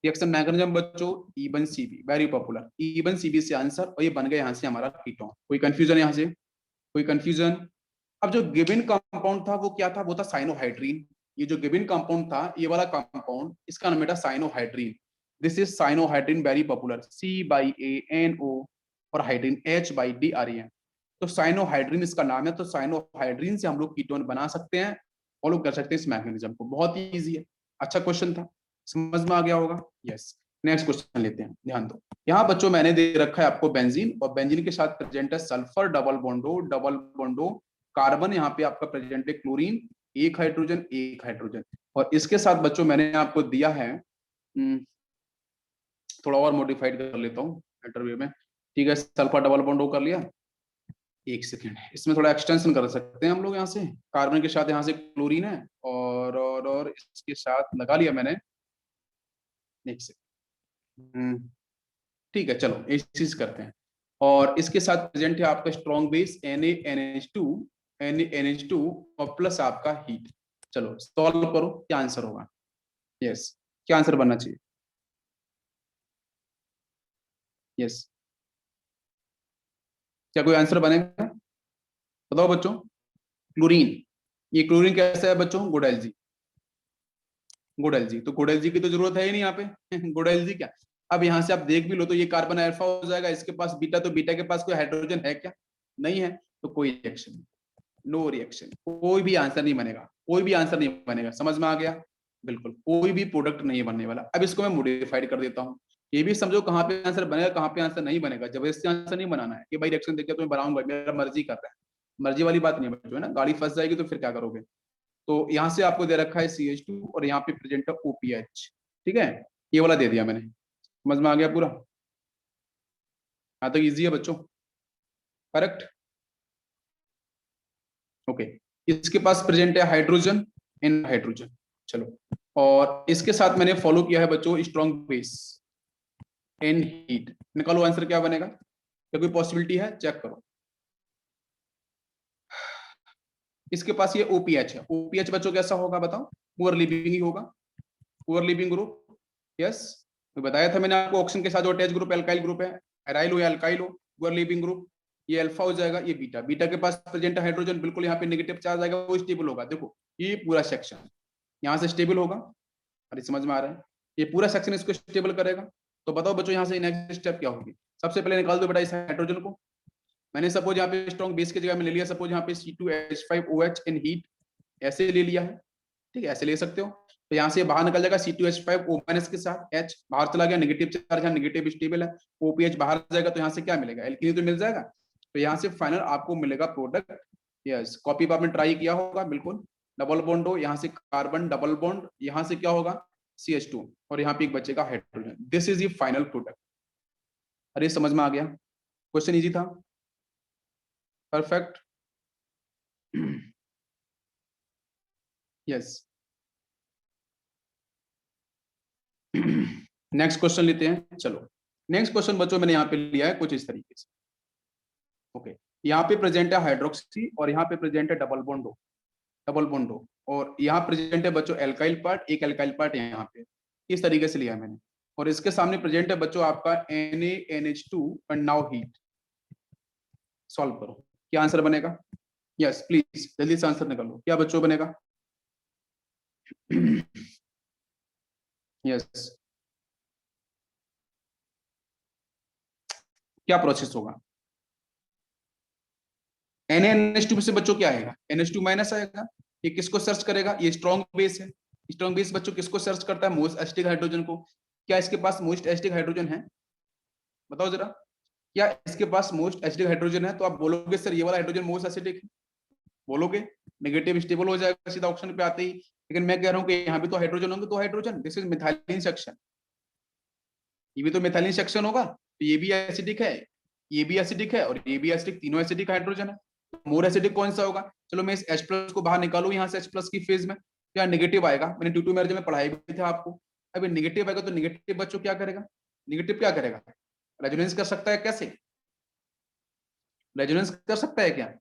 रिएक्शन मैकेनिज्म बच्चों E1 CB, very popular. E1 CB से आंसर, और ये बन गया यहाँ से हमारा कीटोन। कोई कंफ्यूजन यहाँ से? कोई कंफ्यूजन? अब जो गिवन कंपाउंड था वो क्या था? वो था साइनोहाइड्रीन। ये जो गिवन कंपाउंड था, ये वाला कंपाउंड, इसका नाम बेटा cyanohydrin. This is cyanohydrin, very popular. C/ANO और हाइड्रीन H/DREN। तो साइनोहाइड्रीन इसका नाम है। तो साइनोहाइड्रीन से हम लोग कीटोन बना सकते हैं, फॉलो कर सकते हैं इस मैकेनिज्म को। बहुत ही इजी है, अच्छा क्वेश्चन था, समझ में आ गया होगा। यस, नेक्स्ट क्वेश्चन लेते हैं, ध्यान दो। यहाँ बच्चों मैंने दे रखा है आपको बेंजीन, और बेंजीन के साथ प्रेजेंट है सल्फर डबल बॉन्डो, डबल बॉन्डो। कार्बन यहाँ पे आपका प्रेजेंट है क्लोरीन, एक हाइड्रोजन एक हाइड्रोजन। और इसके साथ बच्चों मैंने आपको दिया है, थोड़ा और मॉडिफाइड कर लेता हूँ इंटरव्यू में, ठीक है। सल्फर डबल बॉन्डो कर लिया, एक सेकेंड, इसमें थोड़ा एक्सटेंशन कर सकते हैं हम लोग। यहाँ से कार्बन के साथ यहाँ से क्लोरीन है, और इसके साथ लगा लिया मैंने, एक सेकेंड, ठीक है। चलो इस चीज करते हैं। और इसके साथ प्रेजेंट है आपका स्ट्रॉन्ग बेस NaNH2, NaNH2 और प्लस आपका हीट। चलो सॉल्व करो, क्या आंसर होगा? यस, क्या आंसर बनना चाहिए? यस, क्या कोई आंसर बनेगा? बताओ बच्चों। क्लोरीन, ये क्लोरीन कैसा है बच्चों? Good LG, good LG. तो गुड एलजी की तो जरूरत है ही नहीं यहाँ पे गुड एलजी क्या? अब यहाँ से आप देख भी लो तो ये कार्बन अल्फा हो जाएगा, इसके पास बीटा, तो बीटा के पास कोई हाइड्रोजन है क्या? नहीं है, तो कोई रिएक्शन नहीं, नो रिएक्शन। कोई भी आंसर नहीं बनेगा, कोई भी आंसर नहीं बनेगा। समझ में आ गया? बिल्कुल कोई भी प्रोडक्ट नहीं बनने वाला। अब इसको मैं मॉडिफाइड कर देता हूँ। ये भी समझो कहाँ पे आंसर बनेगा कहाँ पे आंसर नहीं बनेगा। जबरदस्ती आंसर नहीं बनाना है कि भाई रिएक्शन देख के तुम्हें बनाऊंगा, मेरा मर्जी कर रहा है, मर्जी वाली बात नहीं है बच्चों, है ना। गाड़ी फंस जाएगी तो फिर क्या करोगे। तो यहाँ से आपको दे रखा है CH2 और यहाँ पे प्रेजेंट है OPH, ठीक है। ये वाला दे दिया मैंने, समझ में आ गया पूरा। हाँ तो इजी है बच्चों, करेक्ट, ओके। इसके पास प्रेजेंट है हाइड्रोजन एंड हाइड्रोजन, चलो। और इसके साथ मैंने फॉलो किया है बच्चों स्ट्रॉन्ग बेस एंड हीट। निकालो आंसर क्या बनेगा, क्या कोई पॉसिबिलिटी है, चेक करो। इसके पास ये OPH है। OPH बच्चों कैसा होगा बताओ, पुअर लिविंग ही होगा, पुअर लिविंग ग्रुप, यस। तो बताया था मैंने आपको ऑक्सीजन के साथ जो अटैच ग्रुप एल्काइल ग्रुप है, एराइल हो या अल्काइल हो, पुअर लिविंग ग्रुप। ये अल्फा हो जाएगा, ये बीटा। बीटा के पास प्रेजेंट है हाइड्रोजन, बिल्कुल यहाँ पे नेगेटिव चार्ज आएगा, वो स्टेबल होगा। देखो ये पूरा सेक्शन यहाँ से स्टेबल होगा, अरे समझ में आ रहा है, ये पूरा सेक्शन इसको स्टेबल करेगा। तो बताओ बच्चों यहाँ से नेक्स्ट स्टेप क्या होगी। सबसे पहले निकाल दो बेटा इस हाइड्रोजन को। मैंने सपोज यहाँ पे स्ट्रॉन्ग बेस की जगह में ले लिया, सपोज यहाँ पे C2H5OH इन हीट, ऐसे ले लिया है, ठीक है, ऐसे ले सकते हो। तो यहाँ से बाहर निकल जाएगा C2H5O- के साथ H बाहर चला गया, नेगेटिव चार्ज यहाँ नेगेटिव स्टेबल है, OPH बाहर जाएगा तो यहाँ से क्या मिलेगा, एल्कीन तो मिल जाएगा। तो यहाँ से फाइनल आपको मिलेगा प्रोडक्ट, यस। कॉपी पे आपने ट्राई किया होगा बिल्कुल, डबल बॉन्ड हो, यहाँ से कार्बन डबल बॉन्ड, यहाँ से क्या होगा CH2 और यहाँ पे एक बचेगा hydrogen. This is the final product. अरे समझ में आ गया, क्वेश्चन इजी था, परफेक्ट, यस। नेक्स्ट क्वेश्चन लेते हैं, चलो। नेक्स्ट क्वेश्चन बच्चों मैंने यहाँ पे लिया है कुछ इस तरीके से, ओके। यहाँ पे प्रेजेंट है हाइड्रोक्सी और यहाँ पे प्रेजेंट है डबल बॉन्डो, डबल बॉन्डो। और यहाँ प्रेजेंट है बच्चों एल्काइल पार्ट, एक एल्काइल पार्ट यहाँ पे, इस तरीके से लिया मैंने। और इसके सामने प्रेजेंट है बच्चों आपका NaNH2 and now heat. Solve करो, क्या आंसर बनेगा, यस प्लीज जल्दी से आंसर निकालो, क्या बच्चों बनेगा। यस, क्या प्रोसेस होगा। NaNH2 से बच्चों क्या आएगा, NH2 माइनस आएगा। ये किसको सर्च करेगा, ये स्ट्रॉन्ग बेस है। स्ट्रॉन्ग बेस बच्चों किसको सर्च करता है, मोस्ट एसिडिक हाइड्रोजन को। क्या इसके पास मोस्ट एसिडिक हाइड्रोजन है, बताओ जरा। क्या इसके पास मोस्ट एसिडिक हाइड्रोजन है, तो आप बोलोगे सर ये वाला हाइड्रोजन मोस्ट एसिडिक है, बोलोगे, नेगेटिव स्टेबल हो जाएगा सीधा ऑप्शन पे आते ही। लेकिन मैं कह रहा हूँ कि यहाँ भी तो हाइड्रोजन होंगे, तो hydrogen, this is methylene section, ये भी तो मिथाइलिन सेक्शन होगा, तो ये भी एसिडिक है, ये भी एसिडिक है और ये भी एसिडिक, तीनों एसिडिक हाइड्रोजन है। मोर एसिडिक कौन सा होगा, चलो मैं इस H+ को बाहर निकालू यहाँ से H+ की फेज में, क्या नेगेटिव आएगा। मैंने 2 मैरिज में पढ़ाई भी था आपको। अभी नेगेटिव आएगा तो नेगेटिव बच्चों क्या करेगा, नेगेटिव क्या करेगा, रेजोनेंस कर सकता है, कैसे रेजोनेंस कर सकता है क्या,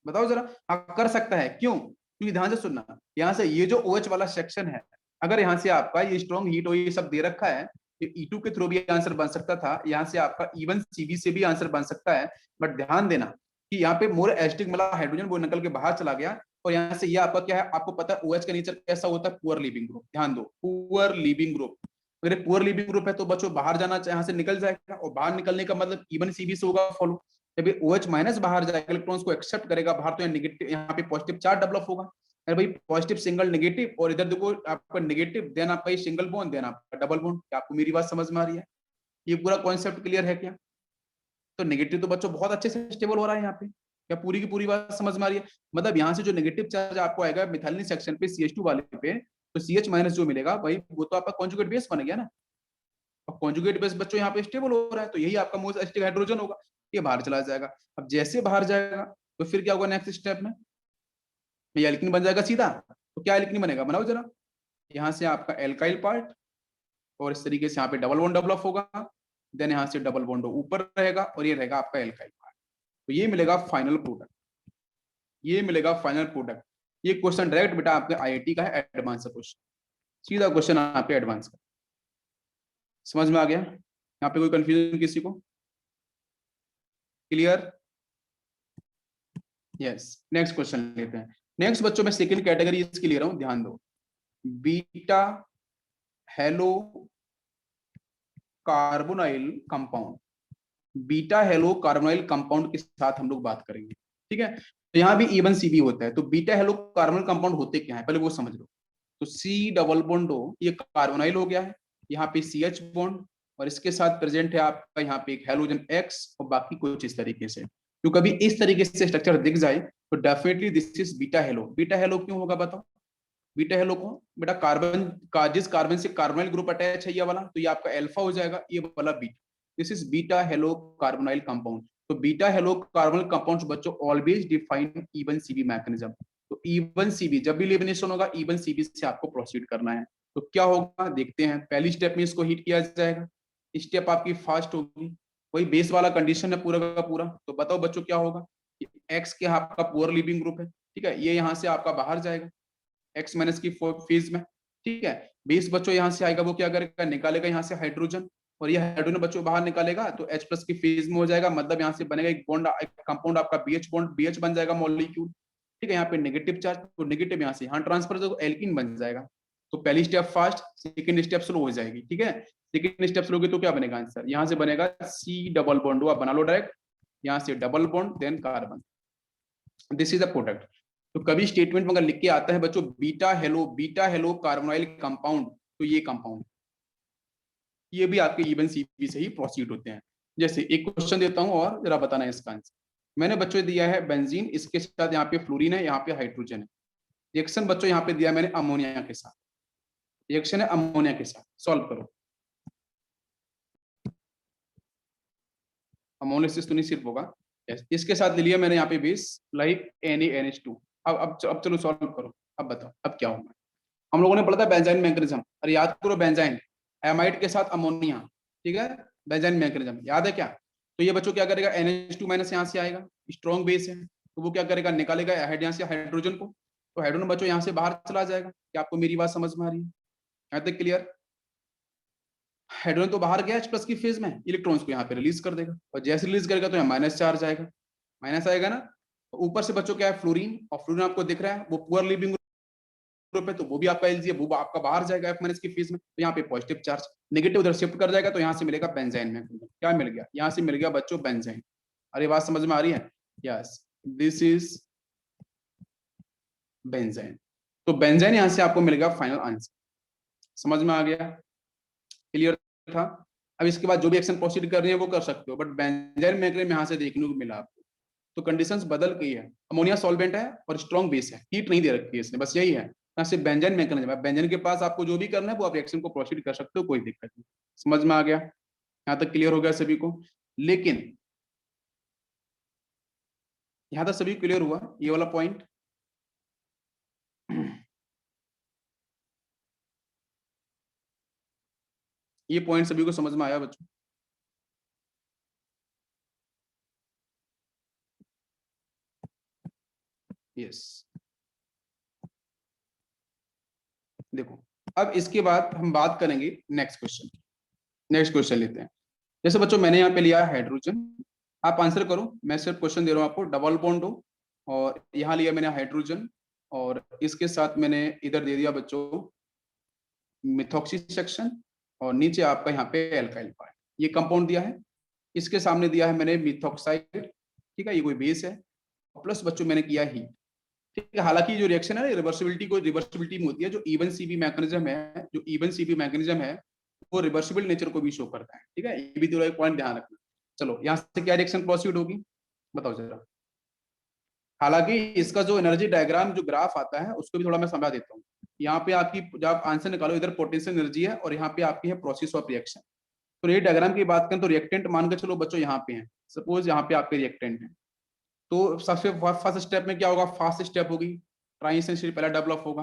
बताओ जरा। हाँ कर सकता है, क्यों, क्योंकि ध्यान से सुनना, यहाँ से ये जो OH वाला सेक्शन है, अगर यहाँ से आपका ये स्ट्रॉन्ग हीट हो, ये सब दे रखा है, ये E2 के थ्रू भी आंसर बन सकता था, यहाँ से आपका इवन CV से भी आंसर बन सकता है। बट ध्यान देना कि यहाँ पे मोर एसिडिक मतलब हाइड्रोजन वो निकल के बाहर चला गया, और यहाँ से ये आपका क्या है, आपको पता है OH का नेचर कैसा होता है, पुअर लिविंग ग्रुप। ध्यान दो, पुअर लिविंग ग्रुप, अगर पुअर लिविंग ग्रुप है तो बच्चों बाहर जाना, यहाँ से निकल जाएगा, और बाहर निकलने का मतलब इवन CV से होगा फॉलो। जब ये OH माइनस बाहर जाएगा, इलेक्ट्रॉन्स को एक्सेप्ट करेगा बाहर, तो नेगेटिव, यहाँ पे पॉजिटिव चार्ज डेवलप होगा। अरे भाई पॉजिटिव सिंगल नेगेटिव, और इधर देखो आपका नेगेटिव, देन आपका ये सिंगल बॉन्ड, देन आपका डबल बॉन्ड। क्या आपको मेरी बात समझ में आ रही है, ये पूरा कॉन्सेप्ट क्लियर है क्या। तो नेगेटिव तो बच्चों बहुत अच्छे से स्टेबल हो रहा है यहाँ पे, क्या पूरी की पूरी बात समझ में आ रही है। मतलब यहाँ से जो नेगेटिव चार्ज आपको आएगा मिथाइलिन सेक्शन पे CH2 वाले पे, तो CH माइनस जो मिलेगा भाई वो तो आपका कॉन्जुगेट बेस बन गया ना। और कॉन्जुगेट बेस बच्चों यहाँ पे स्टेबल हो रहा है, तो यही आपका मोस्ट एसिडिक हाइड्रोजन होगा, ये बाहर चला जाएगा। अब जैसे बाहर जाएगा तो फिर क्या होगा नेक्स्ट स्टेप में, ये एल्कीन बन जाएगा सीधा। तो क्या एल्कीन बनेगा, बनाओ जरा। यहाँ से आपका एल्काइल पार्ट, और इस तरीके से यहाँ पे डबल बॉन्ड डेवलप होगा, देन यहाँ से डबल बॉन्ड ऊपर रहेगा, और ये रहेगा आपका एल्काइल पार्ट। तो ये मिलेगा फाइनल प्रोडक्ट, ये मिलेगा फाइनल प्रोडक्ट। ये क्वेश्चन डायरेक्ट बेटा आपके IIT का है, एडवांस क्वेश्चन, सीधा क्वेश्चन आपके एडवांस का। समझ में आ गया, यहाँ पे कोई कंफ्यूजन किसी को, क्लियर, यस। नेक्स्ट क्वेश्चन लेते हैं। नेक्स्ट बच्चों में सेकंड कैटेगरी इसकी ले रहा हूं, ध्यान दो। Beta hello carbonyl compound, beta hello carbonyl compound के साथ हम लोग बात करेंगे, ठीक है। तो यहाँ भी इवन CV होता है, तो बीटा हेलो कार्बोनाइल कंपाउंड होते क्या है पहले वो समझ लो। तो C डबल बॉन्ड हो, ये कार्बोनाइल हो गया है, यहाँ पे CH बॉन्ड, और इसके साथ प्रेजेंट है आपका यहाँ पे एक हैलोजन एक्स और बाकी कुछ इस तरीके से। तो कभी इस तरीके से स्ट्रक्चर दिख जाए तो definitely this is beta hello. Beta hello क्यों होगा बताओ? बीटा हेलो को बेटा कार्बन का जिस कार्बन से कार्बोनाइल ग्रुप अटैच है ये वाला, तो ये आपका अल्फा हो जाएगा, ये वाला beta. This is beta hello carbonyl compound. तो बीटा हेलो कार्बोनाइल कंपाउंड्स बच्चों always define even CB mechanism. तो इवन सीबी जब भी एलिमिनेशन होगा इवन सीबी से आपको प्रोसीड करना है। तो क्या होगा देखते हैं। पहली स्टेप में इसको हीट किया जाएगा, स्टेप आपकी फास्ट होगी, वही बेस वाला कंडीशन है पूरा का पूरा। तो बताओ बच्चों क्या होगा? एक्स के आपका पुअर लिविंग ग्रुप है, ठीक है, ये यहाँ से आपका बाहर जाएगा एक्स माइनस की फेज में, ठीक है। बेस बच्चों यहाँ से आएगा, वो क्या करेगा निकालेगा यहाँ से हाइड्रोजन, और ये हाइड्रोजन बच्चों बाहर निकालेगा तो H प्लस की फेज में हो जाएगा, मतलब यहाँ से बनेगा एक बॉन्ड, एक कंपाउंड आपका BH बॉन्ड, BH बन जाएगा मॉलिक्यूल, ठीक है। यहाँ पे नेगेटिव चार्ज, तो नेगेटिव यहाँ से यहाँ ट्रांसफर तो एल्किन बन जाएगा। तो पहली step fast, second step slow हो जाएगी, ठीक है। सेकंड स्टेप स्लो होगी तो क्या बनेगा आंसर? यहाँ से बनेगा C डबल बॉन्ड, आप बना लो डायरेक्ट, यहाँ से double bond then carbon, this is a product. तो कभी स्टेटमेंट में अगर लिख के आता है बच्चों बीटा हेलो कार्बोनाइल कंपाउंड, तो ये कंपाउंड ये भी आपके इवन सीपी से ही प्रोसीड होते हैं। जैसे एक क्वेश्चन देता हूं और जरा बताना है इसका आंसर। मैंने बच्चों दिया है बेंजीन, इसके साथ यहाँ पे फ्लोरीन है, यहाँ पे हाइड्रोजन है। रिएक्शन बच्चों यहाँ पे दिया है मैंने अमोनिया के साथ, रिएक्शन है अमोनिया के साथ, सॉल्व करो। अमोनिया तो नहीं सिर्फ होगा, इसके साथ ले लिया मैंने यहाँ पे बेस लाइक NaNH2। अब चलो सॉल्व करो। अब बताओ अब क्या होगा? हम लोगों ने पढ़ा था बेंजाइन मैकेनिज्म, अरे याद करो बेंजाइन एमाइड के साथ अमोनिया, ठीक है, बेंजाइन मैकेनिज्म याद है क्या? तो ये बच्चों क्या करेगा NH2 माइनस यहाँ से आएगा, स्ट्रॉन्ग बेस है, तो वो क्या करेगा निकालेगा यहाँ से हाइड्रोजन को, तो हाइड्रोजन बच्चों यहाँ से बाहर चला जाएगा। क्या आपको मेरी बात समझ में आ रही है? यहाँ तक क्लियर? हाइड्रोजन तो बाहर गया H प्लस की फेज में, इलेक्ट्रॉन्स को यहाँ पे रिलीज कर देगा, और जैसे रिलीज करेगा तो यहाँ माइनस चार्ज आएगा, माइनस आएगा ना। तो ऊपर से बच्चों क्या है फ्लोरीन, और फ्लोरीन आपको दिख रहा है वो पुअर लिविंग ग्रुप है, तो वो भी आपका एलजी है, वो आपका बाहर जाएगा F माइनस की फेज में, तो यहाँ पे पॉजिटिव चार्ज, नेगेटिव उधर शिफ्ट कर जाएगा, तो यहाँ से मिलेगा बेंजाइन में। क्या मिल गया? यहाँ से मिल गया बच्चों बेंजाइन। अरे बात समझ में आ रही है? Yes, this is benzene. तो बेंजाइन यहाँ से आपको मिल गया फाइनल आंसर। समझ में आ गया? क्लियर था? अब इसके बाद जो भी एक्शन प्रोसीड कर रही है वो कर सकते हो, बट बेंजाइन मैकेनिज्म यहाँ से देखने को मिला आपको। तो कंडीशंस बदल गई है, अमोनिया सॉल्वेंट है और स्ट्रॉन्ग बेस है, हीट नहीं दे रखी है इसने, बस यही है। यहाँ से बेंजाइन मैकेनिज्म है, बेंजाइन के पास आपको जो भी करना है वो आप रिएक्शन को प्रोसीड कर सकते हो, कोई दिक्कत नहीं। समझ में आ गया? यहाँ तक क्लियर हो गया सभी को? लेकिन यहाँ तक सभी क्लियर हुआ ये वाला पॉइंट? ये पॉइंट सभी को समझ में आया बच्चों? यस। देखो अब इसके बाद हम बात करेंगे नेक्स्ट क्वेश्चन। नेक्स्ट क्वेश्चन लेते हैं। जैसे बच्चों मैंने यहाँ पे लिया है हाइड्रोजन, आप आंसर करो, मैं सिर्फ क्वेश्चन दे रहा हूँ आपको। डबल बॉन्ड हो, और यहाँ लिया मैंने हाइड्रोजन, और इसके साथ मैंने इधर दे दिया बच्चों मिथॉक्सी सेक्शन, और नीचे आपका यहाँ पे एल्काइल पार्ट, ये कंपाउंड दिया है। इसके सामने दिया है मैंने मिथॉक्साइड, ठीक है, ये कोई बेस है, प्लस बच्चों मैंने किया हीट, ठीक है। हालांकि जो रिएक्शन है रिवर्सिबिलिटी को रिवर्सिबिलिटी में होती है, जो इवन सीबी मैकेनिज्म है, जो इवन सीबी मैकेनिज्म है वो रिवर्सिबल नेचर को भी शो करता है, ठीक है, ये भी थोड़ा एक पॉइंट ध्यान रखना। चलो यहाँ से क्या रिएक्शन प्रोसीड होगी बताओ जरा। हालांकि इसका जो एनर्जी डायग्राम जो ग्राफ आता है उसको भी थोड़ा मैं समझा देता हूँ। यहाँ पे आपकी जब आप आंसर निकालो, इधर पोटेंशियल एनर्जी है और यहाँ पे आपकी है प्रोसेस ऑफ रिएक्शन। तो ये डायग्राम की बात करें तो रिएक्टेंट मान के चलो बच्चों यहाँ पे है, सपोज यहाँ पे आपके रिएक्टेंट है, तो सबसे फर्स्ट स्टेप में क्या होगा? फास्ट स्टेप होगी, ट्रांजिशन पहला डेवलप होगा,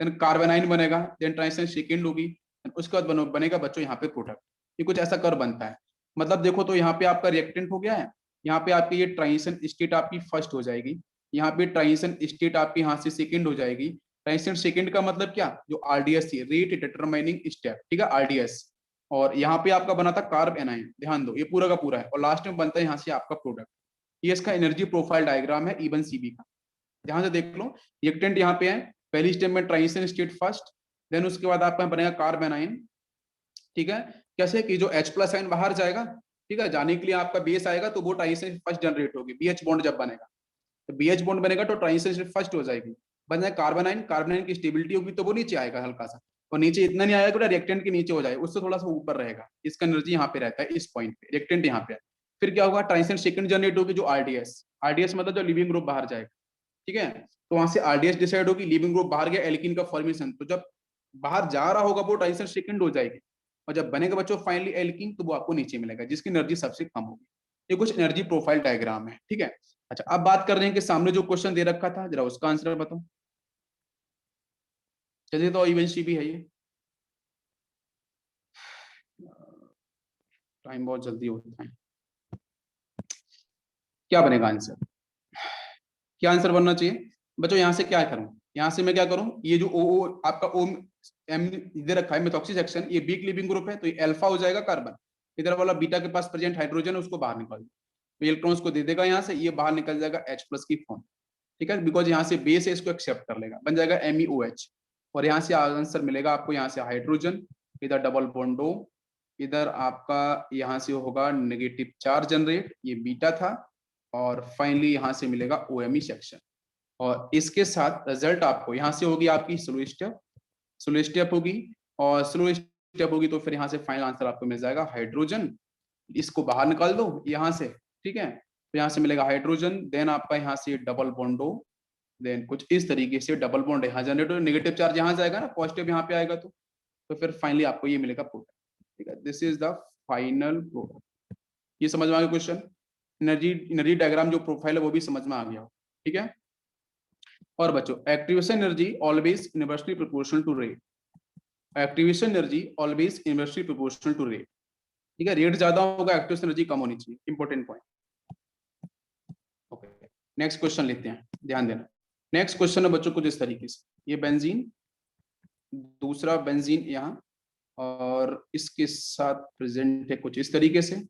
देन कार्बोनाइन बनेगा, देन ट्रांजिशन सेकेंड होगी, उसके बाद बनेगा बच्चों यहाँ पे प्रोडक्ट। ये कुछ ऐसा कर बनता है। मतलब देखो तो यहाँ पे आपका रिएक्टेंट हो गया है, यहाँ पे आपकी ये ट्रांजिशन स्टेट आपकी फर्स्ट हो जाएगी, यहाँ पे ट्रांजिशन स्टेट आपकी यहाँ से सेकेंड हो जाएगी। ट्रांजिशन सेकेंड का मतलब क्या? जो RDS थी, रेट डिटरमाइनिंग स्टेप, ठीक है, RDS। और यहाँ पे आपका बना था कार्ब एनाइन, ध्यान दो ये पूरा का पूरा है, और लास्ट में बनता है यहाँ से आपका प्रोडक्ट। ये इसका एनर्जी प्रोफाइल डायग्राम है इवन सीबी का, ध्यान से देख लो। रिएक्टेंट यहाँ पे है, पहली स्टेप में ट्रांजिशन स्टेट फर्स्ट, देन उसके बाद आपका बनेगा कार्ब एनाइन, ठीक है। कैसे कि जो H प्लस आयन बाहर जाएगा, ठीक है, जाने के लिए आपका बेस आएगा, तो वो ट्रांजिशन फर्स्ट जनरेट होगी, BH बॉन्ड जब बनेगा, तो BH बॉन्ड बनेगा तो ट्रांजिशन फर्स्ट हो जाएगी, बन जाए कार्बन आयन, कार्बन आयन की स्टेबिलिटी होगी तो वो नीचे आएगा हल्का सा, और नीचे इतना नहीं आएगा कि रिएक्टेंट के नीचे हो जाए, उससे थोड़ा सा ऊपर रहेगा, इसका एनर्जी यहाँ पे रहता है इस पॉइंट पे, रिएक्टेंट यहाँ पे है। फिर क्या होगा, ट्रांजिशन सेकंड जनरेट होगी जो आरडीएस, आरडीएस मतलब जो लिविंग ग्रुप बाहर जाएगा, ठीक है। तो वहां से आरडीएस डिसाइड होगी, लिविंग ग्रुप बाहर गया, एल्कीन का फॉर्मेशन, तो जब बाहर जा रहा होगा वो ट्रांजिशन सेकंड हो जाएगी, और जब बनेगा बच्चों फाइनली एल्कीन, तो वो आपको नीचे मिलेगा जिसकी एनर्जी सबसे कम होगी। ये कुछ एनर्जी प्रोफाइल डायग्राम है, ठीक है। अच्छा, अब बात कर रहे हैं कि सामने जो क्वेश्चन दे रखा था, जरा उसका आंसर बताओ। चलिए, तो इवेंसी भी है ये, टाइम बहुत जल्दी होता है। क्या बनेगा आंसर, क्या आंसर बनना चाहिए बच्चों? यहाँ से क्या करूं, यहाँ से मैं क्या करूं, ये जो ओ आपका ओ एम दे रखा है मेथॉक्सी सेक्शन, ये वीक लिविंग ग्रुप है, तो ये अल्फा हो जाएगा कार्बन, इधर वाला बीटा के पास प्रेजेंट हाइड्रोजन है उसको बाहर निकाल दो, तो इलेक्ट्रॉन्स को दे देगा यहाँ से, ये बाहर निकल जाएगा H+ की फॉर्म, ठीक है, बिकॉज यहाँ से बेस है इसको एक्सेप्ट कर लेगा, बन जाएगा MEOH, और यहाँ से आंसर मिलेगा आपको, यहाँ से हाइड्रोजन, इधर डबल बॉन्ड O, इधर आपका यहाँ से होगा नेगेटिव चार्ज जनरेट, ये बीटा था, और फाइनली यहाँ से मिलेगा OMe सेक्शन। और इसके साथ रिजल्ट आपको यहाँ से होगी आपकी स्लो स्टेप होगी, और स्लो स्टेप होगी तो फिर यहाँ से फाइनल आंसर आपको मिल जाएगा हाइड्रोजन, इसको बाहर निकाल दो यहाँ से, ठीक है, तो यहाँ से मिलेगा हाइड्रोजन, देन आपका यहाँ से डबल बॉन्ड हो, देन कुछ इस तरीके से डबल बॉन्ड यहाँ जनरेट हो, नेगेटिव चार्ज यहाँ जाएगा ना, पॉजिटिव यहाँ पे आएगा, तो फिर फाइनली आपको ये मिलेगा प्रोडक्ट, ठीक है। This is the final product. ये समझ में आ गया क्वेश्चन, एनर्जी डायग्राम जो प्रोफाइल है वो भी समझ में आ गया, ठीक है। और बच्चों, activation energy always inversely proportional to rate, activation energy always inversely proportional to rate, ठीक है, रेट ज्यादा होगा एक्टिवेशन एनर्जी कम होनी चाहिए, important point. Okay, next question लेते हैं, ध्यान देना। नेक्स्ट क्वेश्चन है बच्चों कुछ इस तरीके से, ये बेंजीन, दूसरा बेंजीन यहाँ, और इसके साथ प्रेजेंट है कुछ इस तरीके से,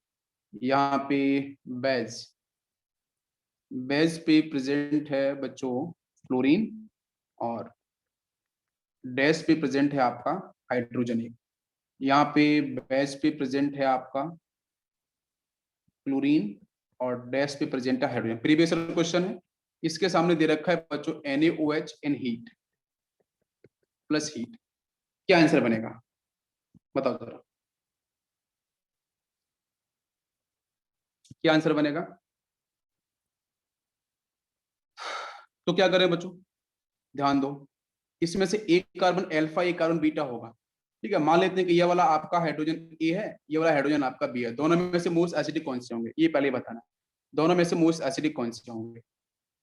यहाँ पे बेज, बेज पे प्रेजेंट है बच्चों फ्लोरीन, और डैश पे प्रेजेंट है आपका हाइड्रोजन, एक यहाँ पे बेज पे प्रेजेंट है आपका क्लोरीन, और डैश पे प्रेजेंट है हाइड्रोजन। प्रीवियस क्वेश्चन है, इसके सामने दे रखा है बच्चों NaOH इन हीट प्लस हीट, क्या आंसर बनेगा बताओ जरा, क्या आंसर बनेगा? तो क्या करें बच्चों, ध्यान दो, इसमें से एक कार्बन अल्फा एक कार्बन बीटा होगा, ठीक है। मान लेते हैं कि ये वाला आपका हाइड्रोजन ए है, ये वाला हाइड्रोजन आपका बी है, दोनों में से मोस्ट एसिडिक कौन से होंगे, ये पहले बताना, दोनों में से मोस्ट एसिडिक कौन से होंगे।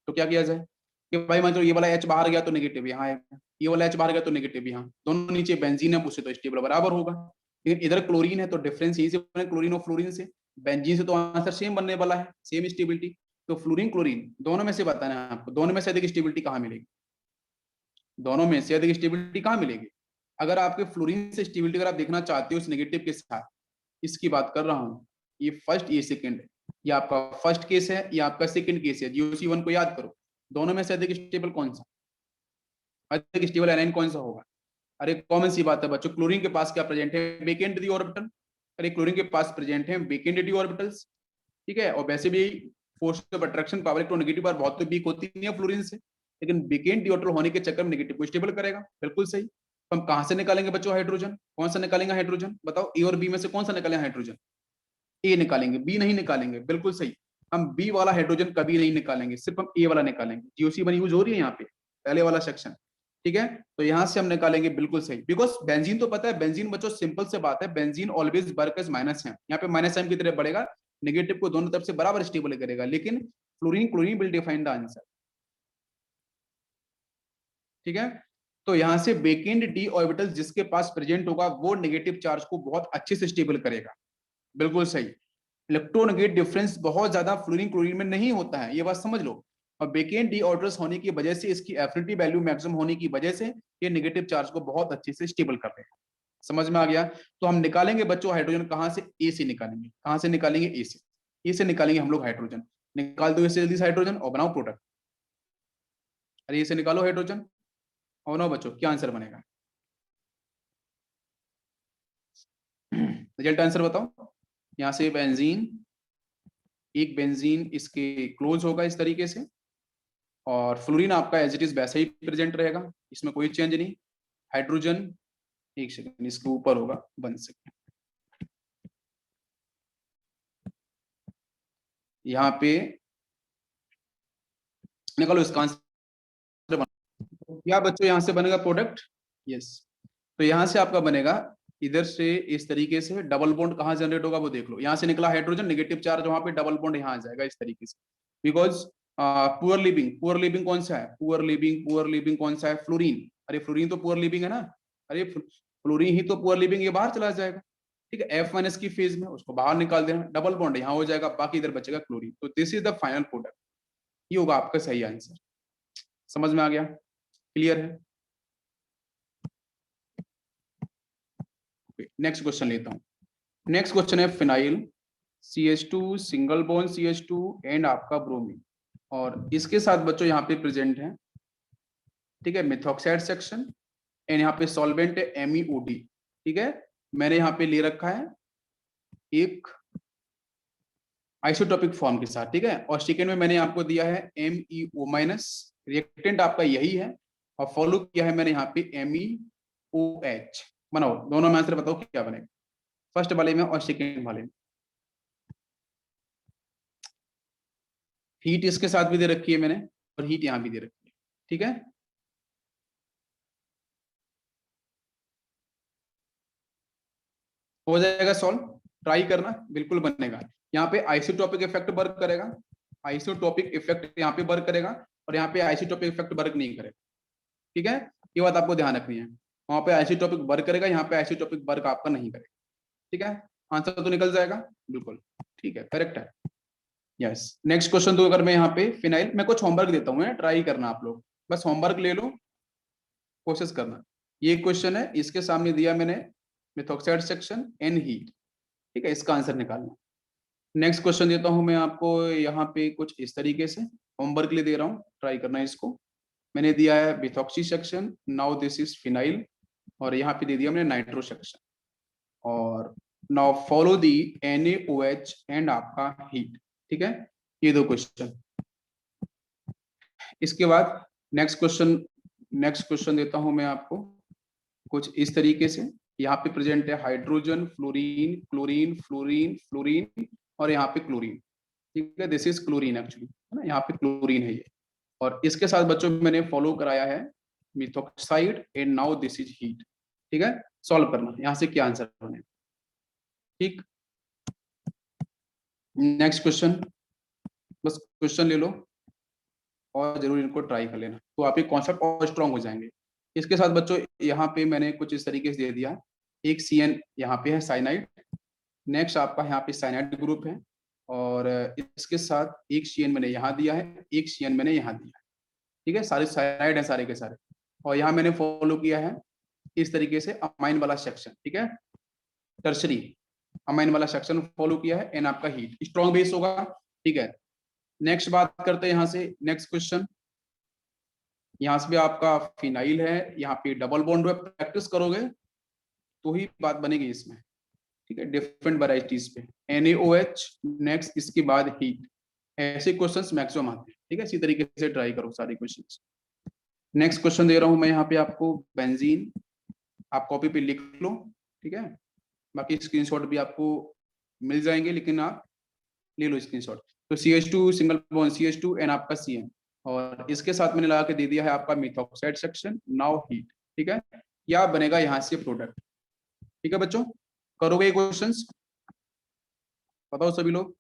तो क्या किया जाए कि भाई मान लो ये वाला H बाहर गया तो नेगेटिव यहाँ है, ये वाला H बाहर गया तो नेगेटिव यहाँ, दोनों नीचे बेंजीन है उससे तो स्टेबल बराबर होगा, लेकिन इधर क्लोरीन है तो डिफरेंस यहीं से बने, क्लोरीन और फ्लोरीन से, बेंजीन से तो आंसर सेम बनने वाला है, सेम स्टेबिलिटी, तो फ्लोरीन क्लोरीन दोनों में से बताना है आपको, दोनों में से अधिक स्टेबिलिटी कहाँ मिलेगी, दोनों में से अधिक स्टेबिलिटी कहाँ मिलेगी। अगर आपके फ्लोरीन से स्टेबिलिटी अगर आप देखना चाहते हो इस नेगेटिव के साथ, इसकी बात कर रहा हूँ, ये फर्स्ट ये सेकंड है, ये आपका फर्स्ट केस है, ये आपका सेकंड केस है, GOC1 को याद करो, दोनों में से अधिक स्टेबल कौन सा, अधिक स्टेबल एनाइन कौन सा होगा। अरे कॉमन सी बात है बच्चों, क्लोरीन के पास क्या प्रेजेंट है, वेकेंट डी ऑर्बिटल, अरे क्लोरीन के पास प्रेजेंट है वेकेंट डी ऑर्बिटल्स, ठीक है। और वैसे भी force of attraction power electronegative power बहुत तो वीक होती नहीं है फ्लोरीन से, लेकिन वेकेंट डी ऑर्बिटल होने के चक्कर में नेगेटिव को स्टेबल करेगा, बिल्कुल सही। तो हम कहां से निकालेंगे बच्चों हाइड्रोजन, कौन सा निकालेंगे हाइड्रोजन बताओ, ए और बी में से कौन सा निकालेंगे हाइड्रोजन, ए निकालेंगे, बी नहीं निकालेंगे, बिल्कुल सही। हम बी वाला हाइड्रोजन कभी नहीं निकालेंगे, सिर्फ हम ए वाला निकालेंगे, GOC1 यूज हो रही है यहाँ पे पहले वाला सेक्शन, ठीक है। तो यहाँ से हम निकालेंगे, बिल्कुल सही, बिकॉज बेंजीन तो पता है, बेंजीन बच्चों सिंपल से बात है, benzene always work as minus है, यहाँ पे माइनस साइन की तरफ बढ़ेगा, नेगेटिव को दोनों तरफ से बराबर स्टेबल करेगा, लेकिन fluorine chlorine will define the answer, ठीक है। तो यहाँ से वेकेंट डी ऑर्बिटल जिसके पास प्रेजेंट होगा वो नेगेटिव चार्ज को बहुत अच्छे से स्टेबल करेगा, बिल्कुल सही। इलेक्ट्रोनेगेट डिफरेंस बहुत ज्यादा फ्लोरीन क्लोरीन में नहीं होता है, ये बात समझ लो, और वेकेंट डी ऑर्बिटल्स होने की वजह से, इसकी एफिनिटी वैल्यू मैक्सिमम होने की वजह से ये नेगेटिव चार्ज को बहुत अच्छे से स्टेबल करते हैं, समझ में आ गया। तो हम निकालेंगे बच्चों हाइड्रोजन कहां से, ए से निकालेंगे, कहां से निकालेंगे, ए से निकालेंगे हम लोग हाइड्रोजन, निकाल दो इससे जल्दी से हाइड्रोजन और बनाओ प्रोडक्ट, अरे ए से निकालो हाइड्रोजन और बनाओ बच्चों, क्या आंसर बनेगा, रिजल्ट आंसर बताओ। यहाँ से बेंजीन, एक बेंजीन इसके क्लोज होगा इस तरीके से, और फ्लोरीन आपका एज इट इज वैसे ही प्रेजेंट रहेगा, इसमें कोई चेंज नहीं, हाइड्रोजन एक सेकंड, इसके ऊपर होगा 1 सेकंड। यहाँ पे निकालो इसका आंसर। क्या बच्चों यहाँ से बनेगा प्रोडक्ट? यस। तो यहाँ से आपका बनेगा इधर से इस तरीके से, डबल बॉन्ड कहाँ जनरेट होगा वो देख लो। यहाँ से निकला हाइड्रोजन, नेगेटिव चार्ज वहां पे, डबल बॉन्ड यहाँ आ जाएगा इस तरीके से। Because poor leaving, poor leaving कौन सा है? पुअर लिविंग, पुअर लिविंग कौन सा है? फ्लोरीन। अरे फ्लोरीन तो पुअर लिविंग है ना। अरे फ्लोरीन ही तो पुअर लिविंग, ये बाहर चला जाएगा। ठीक है, F माइनस की फेज में उसको बाहर निकाल देना, डबल बॉन्ड यहाँ हो जाएगा, बाकी इधर बचेगा क्लोरीन। तो this is the final product. ये होगा आपका सही आंसर। समझ में आ गया? क्लियर है? नेक्स्ट क्वेश्चन लेता हूँ। नेक्स्ट क्वेश्चन है phenyl CH2 single bond CH2 and आपका ब्रोमीन, और इसके साथ बच्चों यहाँ पे प्रेजेंट है, ठीक है, मिथॉक्साइड सेक्शन, एंड यहाँ पे सॉल्वेंट है MEOD। ठीक है, मैंने यहाँ पे ले रखा है एक आइसोटोपिक फॉर्म के साथ। ठीक है, और सेकेंड में मैंने आपको दिया है MEO-, रिएक्टेंट आपका यही है, और फॉलो किया है मैंने यहाँ पे MEOH। बनाओ, दोनों में आंसर बताओ क्या बनेगा, फर्स्ट वाले में और सेकेंड वाले में। हीट इसके साथ भी दे रखी है मैंने, और हीट यहाँ भी दे रखी है। ठीक है, हो जाएगा सॉल्व, ट्राई करना, बिल्कुल बनेगा। यहाँ पे आइसोटोपिक इफेक्ट वर्क करेगा, आइसोटोपिक इफेक्ट यहाँ पे वर्क करेगा, और यहाँ पे आइसोटोपिक इफेक्ट वर्क नहीं करेगा। ठीक है, ये बात आपको ध्यान रखनी है। वहां पे आइसोटोपिक वर्क करेगा, यहाँ पे आइसोटोपिक वर्क आपका नहीं करेगा। ठीक है, आंसर तो निकल जाएगा बिल्कुल। ठीक है, करेक्ट है। यस, नेक्स्ट क्वेश्चन तो अगर मैं यहाँ पे फिनाइल, मैं कुछ होमवर्क देता हूँ, ट्राई करना आप लोग, बस होमवर्क ले लो, कोशिश करना। ये क्वेश्चन है, इसके सामने दिया मैंने मिथॉक्साइड सेक्शन एंड हीट। ठीक है, इसका आंसर निकालना। नेक्स्ट क्वेश्चन देता हूं मैं आपको यहाँ पे कुछ इस तरीके से, होमवर्क के लिए दे रहा हूँ, ट्राई करना है इसको। मैंने दिया है methoxy section, now this is phenyl, और यहाँ पे दे दिया मैंने नाइट्रो सेक्शन, और now follow the NaOH and आपका हीट। ठीक है, ये दो क्वेश्चन। इसके बाद नेक्स्ट क्वेश्चन देता हूं मैं आपको कुछ इस तरीके से। यहाँ पे प्रेजेंट है hydrogen, fluorine, chlorine, fluorine, fluorine, और यहाँ पे क्लोरीन। ठीक है, दिस इज क्लोरीन एक्चुअली, है ना, यहाँ पे क्लोरीन है ये, और इसके साथ बच्चों मैंने फॉलो कराया है methoxide and now this is heat. ठीक है, सॉल्व करना यहाँ से क्या आंसर बने। ठीक, नेक्स्ट क्वेश्चन, बस क्वेश्चन ले लो और जरूर इनको ट्राई कर लेना, तो आपके कॉन्सेप्ट और स्ट्रॉन्ग हो जाएंगे। इसके साथ बच्चों यहाँ पे मैंने कुछ इस तरीके से दे दिया, एक CN यहाँ पे है साइनाइड, नेक्स्ट आपका यहाँ पे साइनाइड ग्रुप है, और इसके साथ एक CN मैंने यहाँ दिया है, एक CN मैंने यहाँ दिया है। ठीक है, सारे साइनाइड है सारे के सारे, और यहाँ मैंने फॉलो किया है इस तरीके से अमाइन वाला सेक्शन। ठीक है, टर्सरी अमाइन वाला सेक्शन फॉलो किया है, एंड आपका हीट स्ट्रॉन्ग बेस होगा। ठीक है, नेक्स्ट बात करते हैं यहाँ से, नेक्स्ट क्वेश्चन। यहाँ से भी आपका फिनाइल है, यहाँ पे डबल बॉन्ड में प्रैक्टिस करोगे तो ही बात बनेगी इसमें। ठीक है, डिफरेंट वैरायटीज पे NaOH, नेक्स्ट इसके बाद हीट, ऐसे क्वेश्चंस मैक्सिमम आते हैं। ठीक है, इसी तरीके से ट्राई करो सारे क्वेश्चंस। नेक्स्ट क्वेश्चन दे रहा हूं मैं यहाँ पे आपको, बेंजीन, आप कॉपी पे लिख लो। ठीक है, बाकी स्क्रीनशॉट भी आपको मिल जाएंगे, लेकिन आप ले लो स्क्रीनशॉट। तो CH2 single bond CH2 and आपका CN, और इसके साथ मैंने लगा के दे दिया है आपका मिथॉक्साइड सेक्शन, नाउ हीट। ठीक है, क्या बनेगा यहाँ से प्रोडक्ट। ठीक है बच्चों, करोगे ये क्वेश्चंस, बताओ सभी लोग।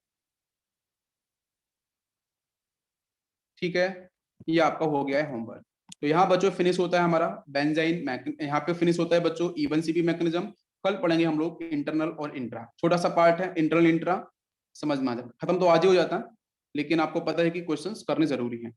ठीक है, ये आपका हो गया है होमवर्क। तो यहाँ बच्चों फिनिश होता है हमारा बेंजाइन, यहाँ पे फिनिश होता है बच्चों इवन सीपी मैकेनिज्म। कल पढ़ेंगे हम लोग इंटरनल और इंट्रा, छोटा सा पार्ट है इंटरनल इंट्रा, समझ में आ जाता, खत्म तो आज ही हो जाता, लेकिन आपको पता है कि क्वेश्चंस करने जरूरी हैं।